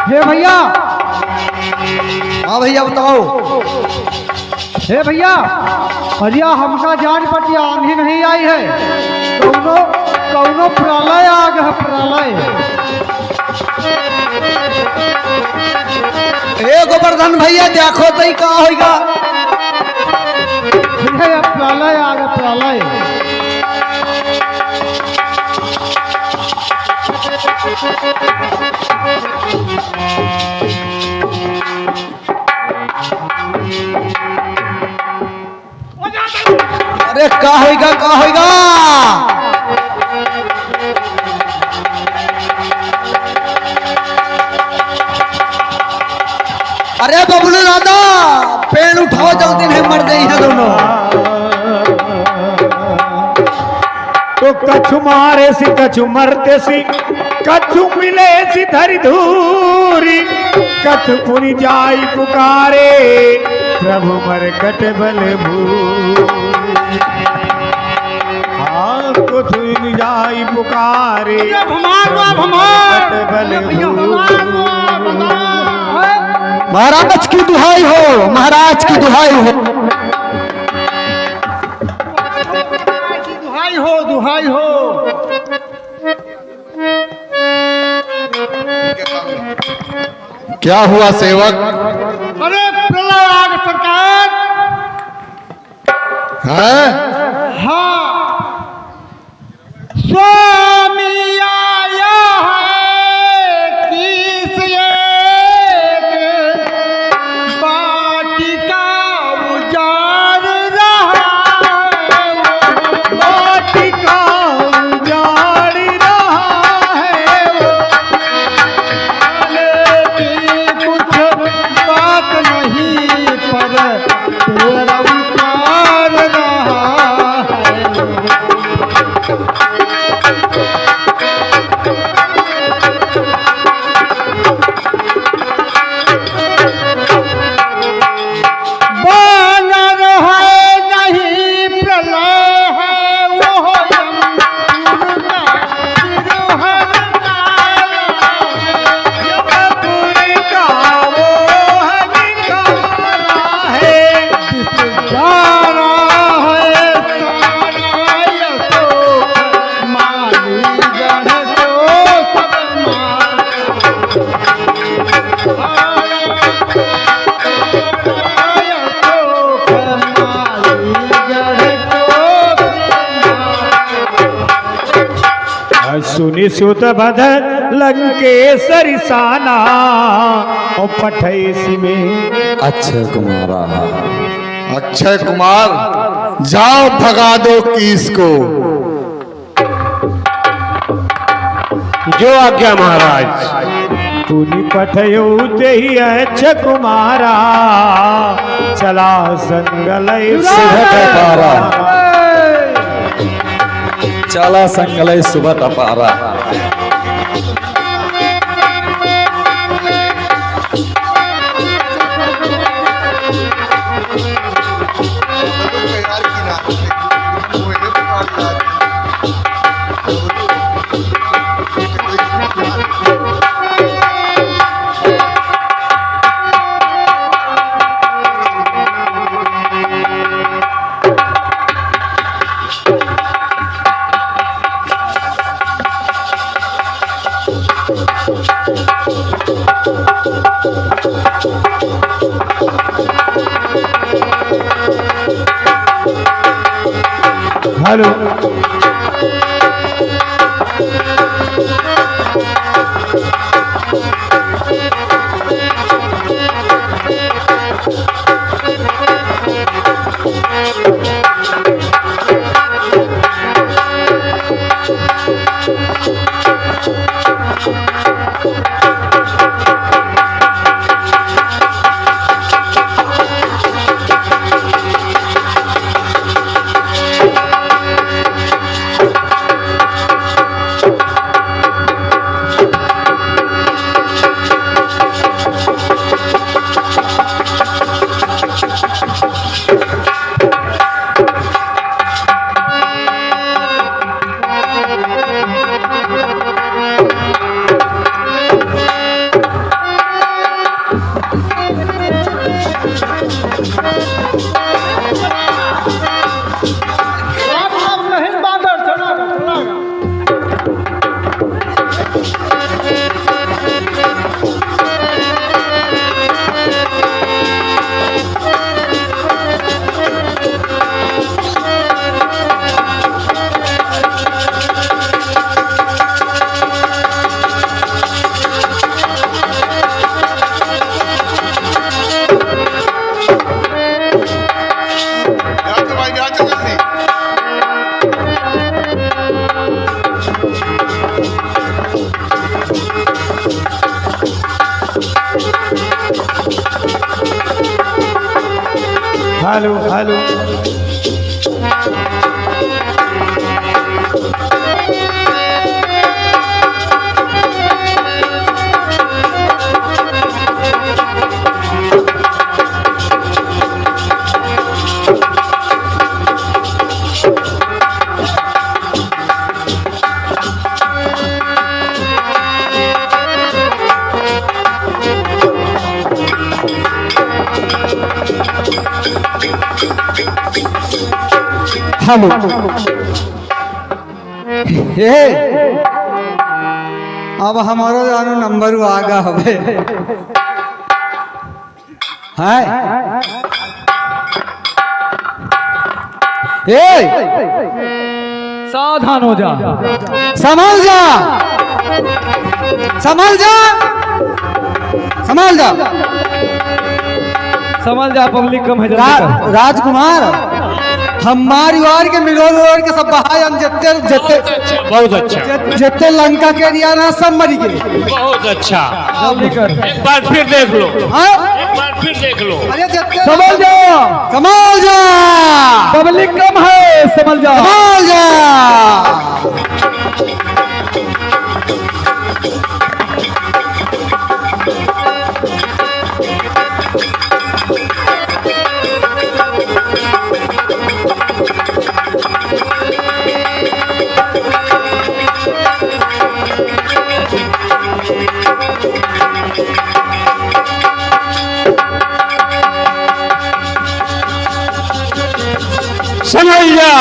हे भैया, हाँ भैया बताओ। हे भैया, अरिया हमका जान पटिया आंधी नहीं आई है, कौनो प्रलय आ गया, प्रलय। ए गोवर्धन भैया देखो तो का होगा, प्रलय आ गया, प्रलय। अरे का होगा, का होगा। अरे बबलू दादा, पेड़ उठाओ, जल्दी नहीं मर गई है दोनों। तो कछु मारे सी कछु मरते सी, कछु मिले सी धरी धूरी, कछु पुनि जाई पुकारे, प्रभु मरकट बल भूरी। हाँ कछु जाई पुकारे, मरकट बल भूरी। महाराज की दुहाई हो, महाराज की दुहाई हो, दुहाई हो, दुहाई हो। क्या हुआ सेवक? अरे प्रलय आग सरकार है? हाँ, स्वामी आया है, किस एक वाटिका उजाड़ रहा है, वाटिका उजाड़ रहा है, कुछ बात नहीं पर तेरा उतार रहा है। सुनि सुत बध लंकेश्वरी साना और पठैसी में। अच्छा कुमारा। अक्षय कुमार जाओ भगा दो किस को। जो आज्ञा महाराज। पुनि पठयो देहि अच्छा कुमारा चला संगलय सुबह पारा। चला संगलय सुबह पारा। हेलो। Hello hello. हेलो। हे अब हमारो जानो नंबर आगा हवे है। सावधान हो जा। संभल जा, संभल जा, संभल जा, समझ जा। पब्लिक कम है जल्दी कर। राजकुमार हमारी वार के मिलोर वोर के सब बहाय हम जत्ते जत्ते बहुत अच्छा। जत्ते लंका के एरिया ना सब मरी गए। बहुत अच्छा। जल्दी कर। एक बार फिर देख लो। हाँ? एक बार फिर देख लो। अरे जत्ते समझ जा, संभल जा, पब्लिक कम है, समझ जा। संभल जा। समझ जा।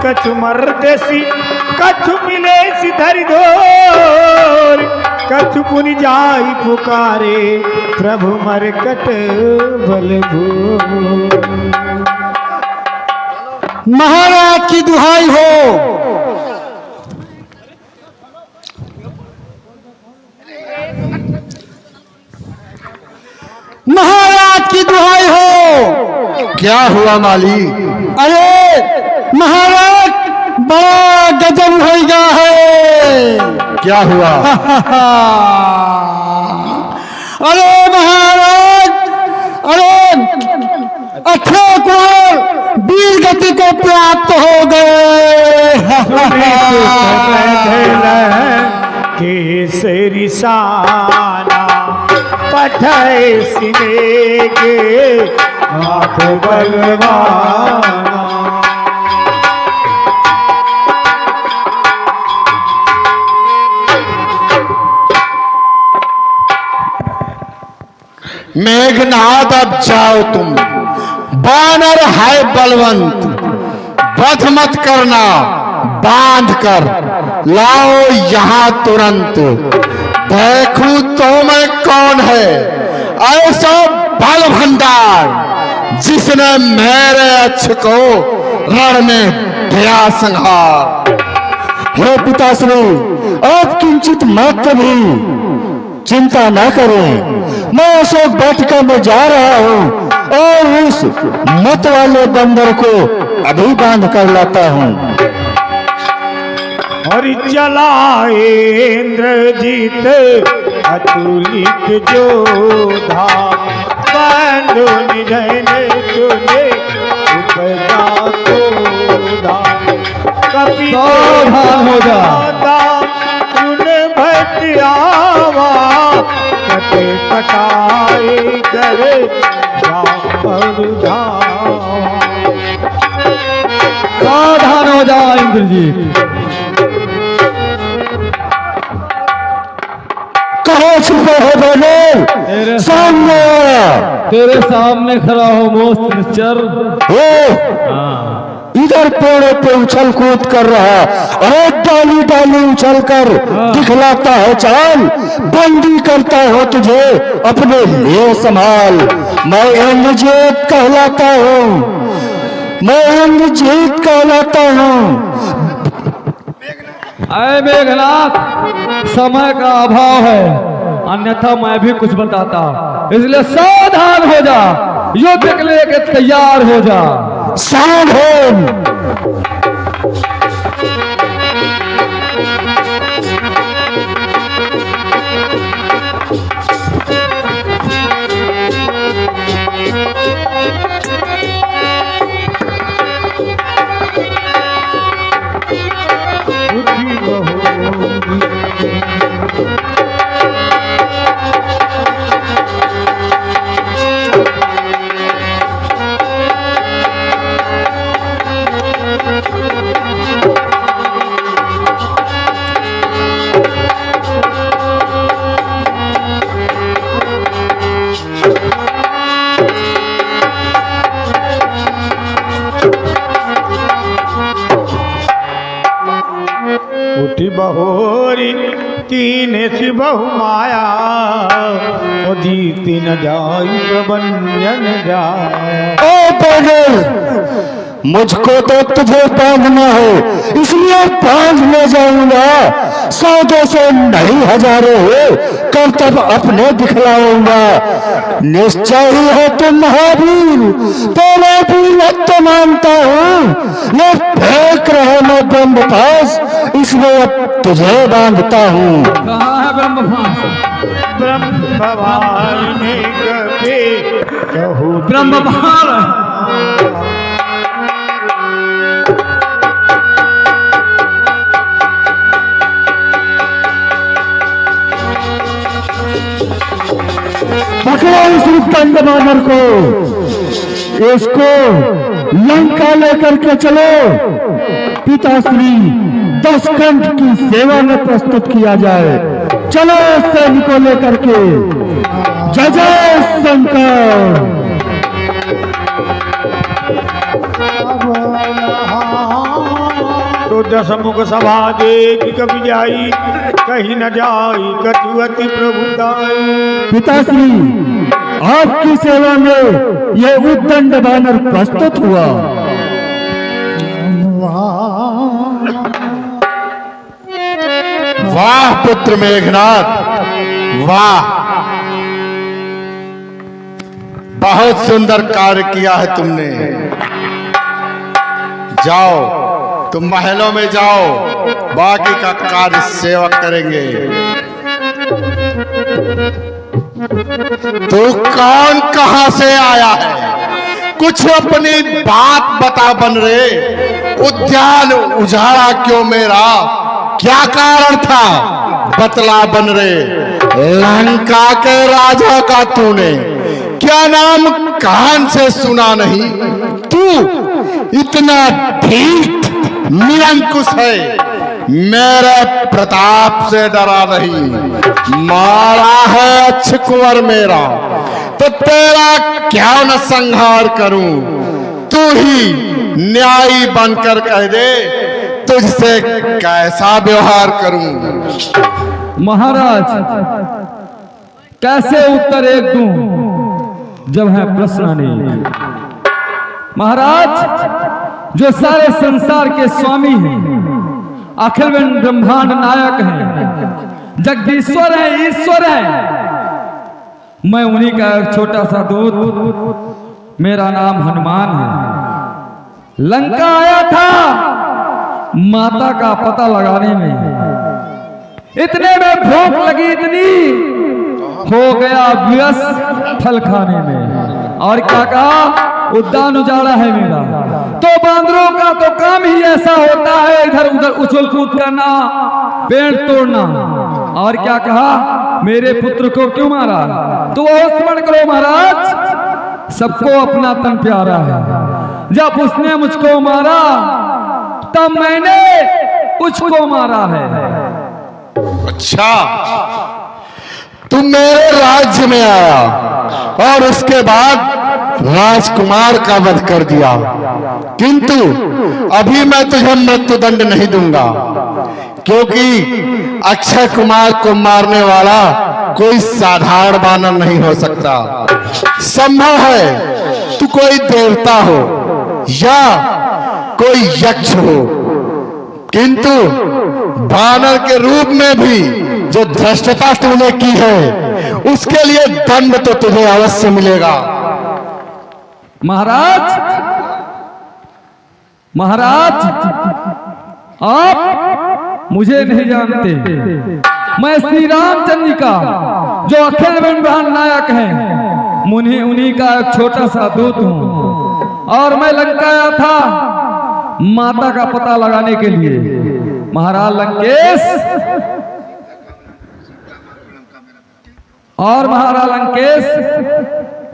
कछु मर्देसी कछु मिले सिधर धोर कछु पुनि जाई पुकारे प्रभु मरकट बल भोर। महाराज की दुहाई हो, महाराज की दुहाई हो। क्या हुआ माली? अरे महाराज बड़ा गजब हो गया है। क्या हुआ? अरे महाराज, अरे अक्षय कुमार वीर गति को प्राप्त हो गए। केसरी साना पठाए सिने के आंख बलवाना। मेघनाद अब जाओ तुम, बानर है बलवंत, वध मत करना, बांध कर लाओ यहाँ तुरंत। देखूं तो मैं कौन है ऐसा बल भंडार जिसने मेरे अक्ष को रण में दिया संहार। हे पिताश्री, आप किंचित मात्र भी चिंता न करें। मैं अशोक वाटिका में जा रहा हूँ और उस मत वाले बंदर को अभी बांध कर लाता हूँ। और चलाए इंद्रजीत अतुलित जोधा बंधु निधन तुझे उपजा तोधा। कपि सावधान हो जा। सुन भट आवा कटे कटाए करे जा सावधान हो जा इंद्रजीत। कहाँ छुपे हो दोनों? सामने तेरे सामने खड़ा हो मोस्ट चर। इधर पेड़ों पे उछल कूद कर रहा और डाली डाली उछल कर दिखलाता है चाल। बंदी करता हो तुझे अपने लिए संभाल। मैं इंद्रजीत कहलाता हूँ, मैं इंद्रजीत कहलाता हूँ। अरे मेघनाथ, समय का अभाव है, अन्यथा मैं भी कुछ बताता, इसलिए सावधान हो जा, युद्ध के लिए तैयार हो जा। सावधान। उठी बहोरी तीन सी बहु माया जीती न जाई प्रबंधन जाया। ओ पागल, मुझको तो तुझे बांधना है इसलिए बांध ले जाऊंगा। 100-200 नहीं हजारों हो कर्तव्य अपने दिखलाऊंगा। निश्चय ही है तुम महावीर, तेरा वीरत्व मानता हूँ। ये फेंक रहे मैं ब्रह्म पास, इसलिए अब तुझे बांधता हूँ। कहाँ है ब्रह्मपास? ब्रह्मवार ने कभी कहूँ ब्रह्मपाल पकड़ो इस रुपंड बानर को, इसको लंका लेकर के चलो। पिताश्री 10 कंठ की सेवा में प्रस्तुत किया जाए। चलो सैनिकों लेकर के। जय जय शंकर। तो दसमुख सभा देख कभी जाई, कहीं न जाई कटुअति प्रभुताई। पिताश्री, आपकी सेवा में यह उद्दंड बानर प्रस्तुत हुआ। वाह पुत्र मेघनाथ, वाह, बहुत सुंदर कार्य किया है तुमने। जाओ, तुम महलों में जाओ, बाकी का कार्य सेवक करेंगे। तू कौन कहां से आया है? कुछ अपनी बात बता बन रे। उद्यान उजाड़ा क्यों मेरा? क्या कारण था? बतला बन रे। लंका के राजा का तूने क्या नाम कान से सुना नहीं? तू इतना ढीठ निरंकुश है, मेरे प्रताप से डरा नहीं। मारा है अच्छ कुंवर मेरा, तो तेरा क्यों न संहार करूं? तू ही न्यायी बनकर कह दे, तुझसे कैसा व्यवहार करूं? महाराज, कैसे उत्तर एक दूं जब है प्रश्न अनेक। महाराज, जो सारे संसार के स्वामी हैं, अखिल ब्रह्मांड नायक हैं, जगदीश्वर हैं, ईश्वर हैं, मैं उन्हीं का एक छोटा सा दूत, मेरा नाम हनुमान है। लंका आया था माता का पता लगाने में, इतने में भूख लगी, इतनी हो गया व्यस्त फल खाने में। और क्या कहा? उद्यान उजाड़ा है मेरा। तो बांदरों का तो काम ही ऐसा होता है, इधर उधर उछल कूद करना, पेड़ तोड़ना। और क्या कहा? मेरे पुत्र को क्यों मारा? तो वो स्मरण करो महाराज, सबको अपना तन प्यारा है। जब उसने मुझको मारा तब मैंने उसको मारा है। अच्छा, तुम मेरे राज्य में आया और उसके बाद राजकुमार का वध कर दिया, किंतु अभी मैं तुझे मृत्युदंड नहीं दूंगा, क्योंकि अक्षय कुमार को मारने वाला कोई साधारण बानर नहीं हो सकता। संभव है तू कोई देवता हो या कोई यक्ष हो, किंतु बानर के रूप में भी जो धृष्टता तूने की है, उसके लिए दंड तो तुझे अवश्य मिलेगा। महाराज, आप मुझे नहीं जानते। मैं श्री रामचंद्र का, जो अखिल ब्रह्मांड नायक हैं, उन्हीं का एक छोटा सा दूत हूं। और मैं लंका आया था माता का पता लगाने के लिए। महाराज लंकेश, और महाराज लंकेश,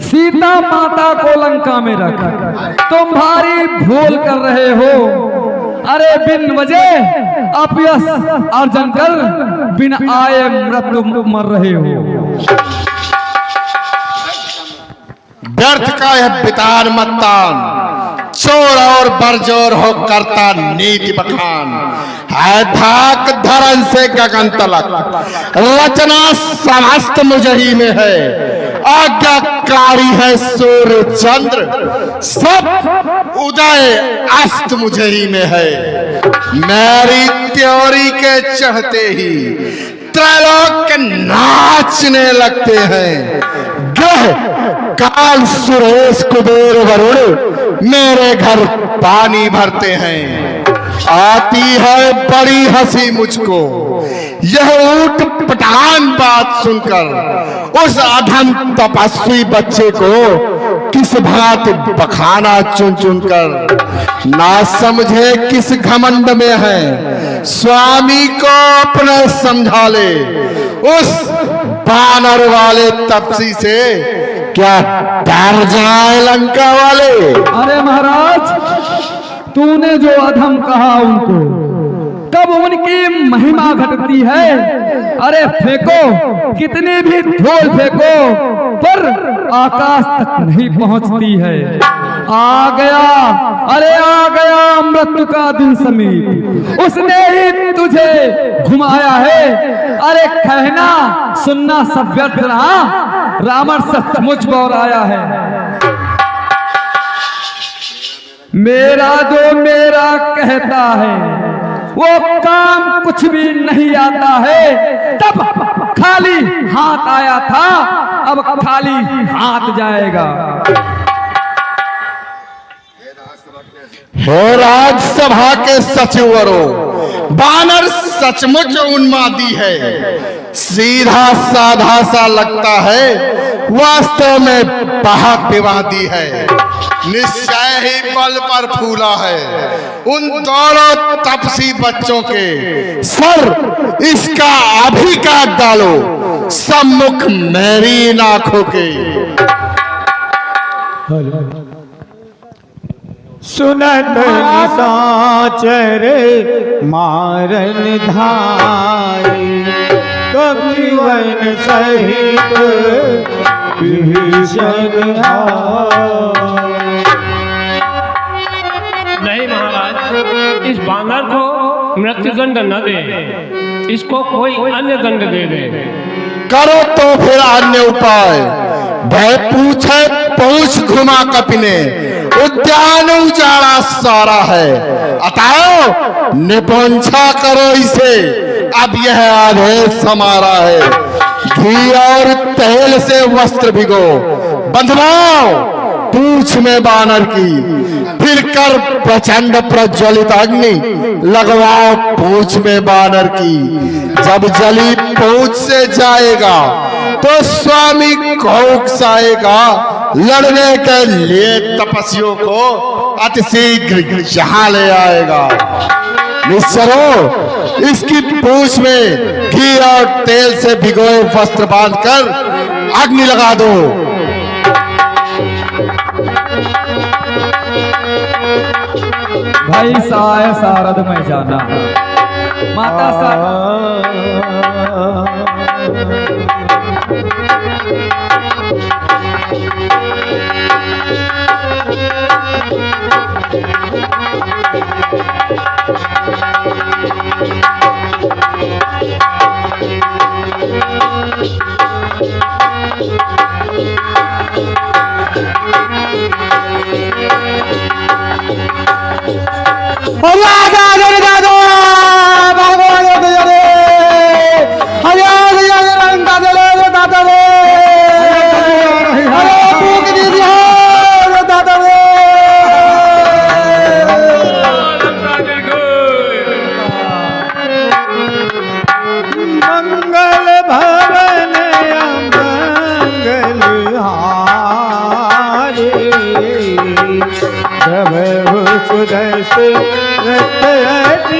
सीता माता को लंका में रख, तुम भारी भूल कर रहे हो। अरे बिन वजह अपयश अर्जन कर, बिन आए मृत्यु मर रहे हो। व्यर्थ का यह बितान मत्तान, चोर और बरजोर हो करता नीति बखान। है धाक धरन से गगन तलक, रचना समस्त मुझ ही में है। आज्ञाकारी है सूर्य चंद्र, सब उदय अस्त मुझे ही में है। मेरी त्योरी के चढ़ते ही त्रैलोक नाचने लगते हैं। ग्रह काल सुरेश कुबेर वरुण मेरे घर पानी भरते हैं। आती है बड़ी हंसी मुझको यह ऊट पटान बात सुनकर। उस अधम तपस्वी बच्चे को किस भांति बखाना चुन चुन कर। ना समझे किस घमंड में है, स्वामी को अपने समझा ले। उस बानर वाले तपसी से क्या डर जाए लंका वाले। अरे महाराज, तूने जो अधम कहा उनको तब उनकी महिमा घटती है। अरे फेंको, कितनी भी धूल फेंको, पर आकाश तक नहीं पहुंचती है। आ गया, अरे आ गया मृत्यु का दिन समीप, उसने ही तुझे घुमाया है। अरे कहना सुनना सब व्यर्थ रहा, रावण सचमुच बौराया है। मेरा जो मेरा कहता है वो काम कुछ भी नहीं आता है। तब खाली हाथ आया था, अब खाली हाथ जाएगा। हो राज्यसभा के सचिवरों, बानर सचमुच उन्मादी है। सीधा साधा सा लगता है, वास्तव में बहुत विवादी है। निश्चय ही बल पर फूला है उन दोनों तपसी बच्चों के सर। इसका अभी काट डालो सम्मुख मेरी नाखों के। सुनत साचर मारन धारी, कपिवन सहित भीषण आए। नहीं महाराज, इस बानर को मृत्युदंड न दे, इसको कोई अन्य दंड दे दे। करो तो फिर अन्य उपाय। भय पूछे पूछ घुमा कपिने, उद्यान उजाड़ा सारा है। अताओ निपुंछा करो इसे, अब यह आदेश हमारा है। घी और तेल से वस्त्र भिगो, बंधवाओ पूछ में बानर की, फिर कर प्रचंड प्रज्वलित अग्नि लगवाओ पूछ में बानर की। जब जली पूछ से जाएगा तो स्वामी को उकसाएगा, लड़ने के लिए तपस्वियों को अतिशीघ्र यहाँ ले आएगा। निश्चरो, इसकी पूछ में घी और तेल से भिगोए वस्त्र बांधकर अग्नि लगा दो। भाई साय सारद में जाना, माता मंगल भवन मंगल हारे, प्रभु सुदर्शन रथ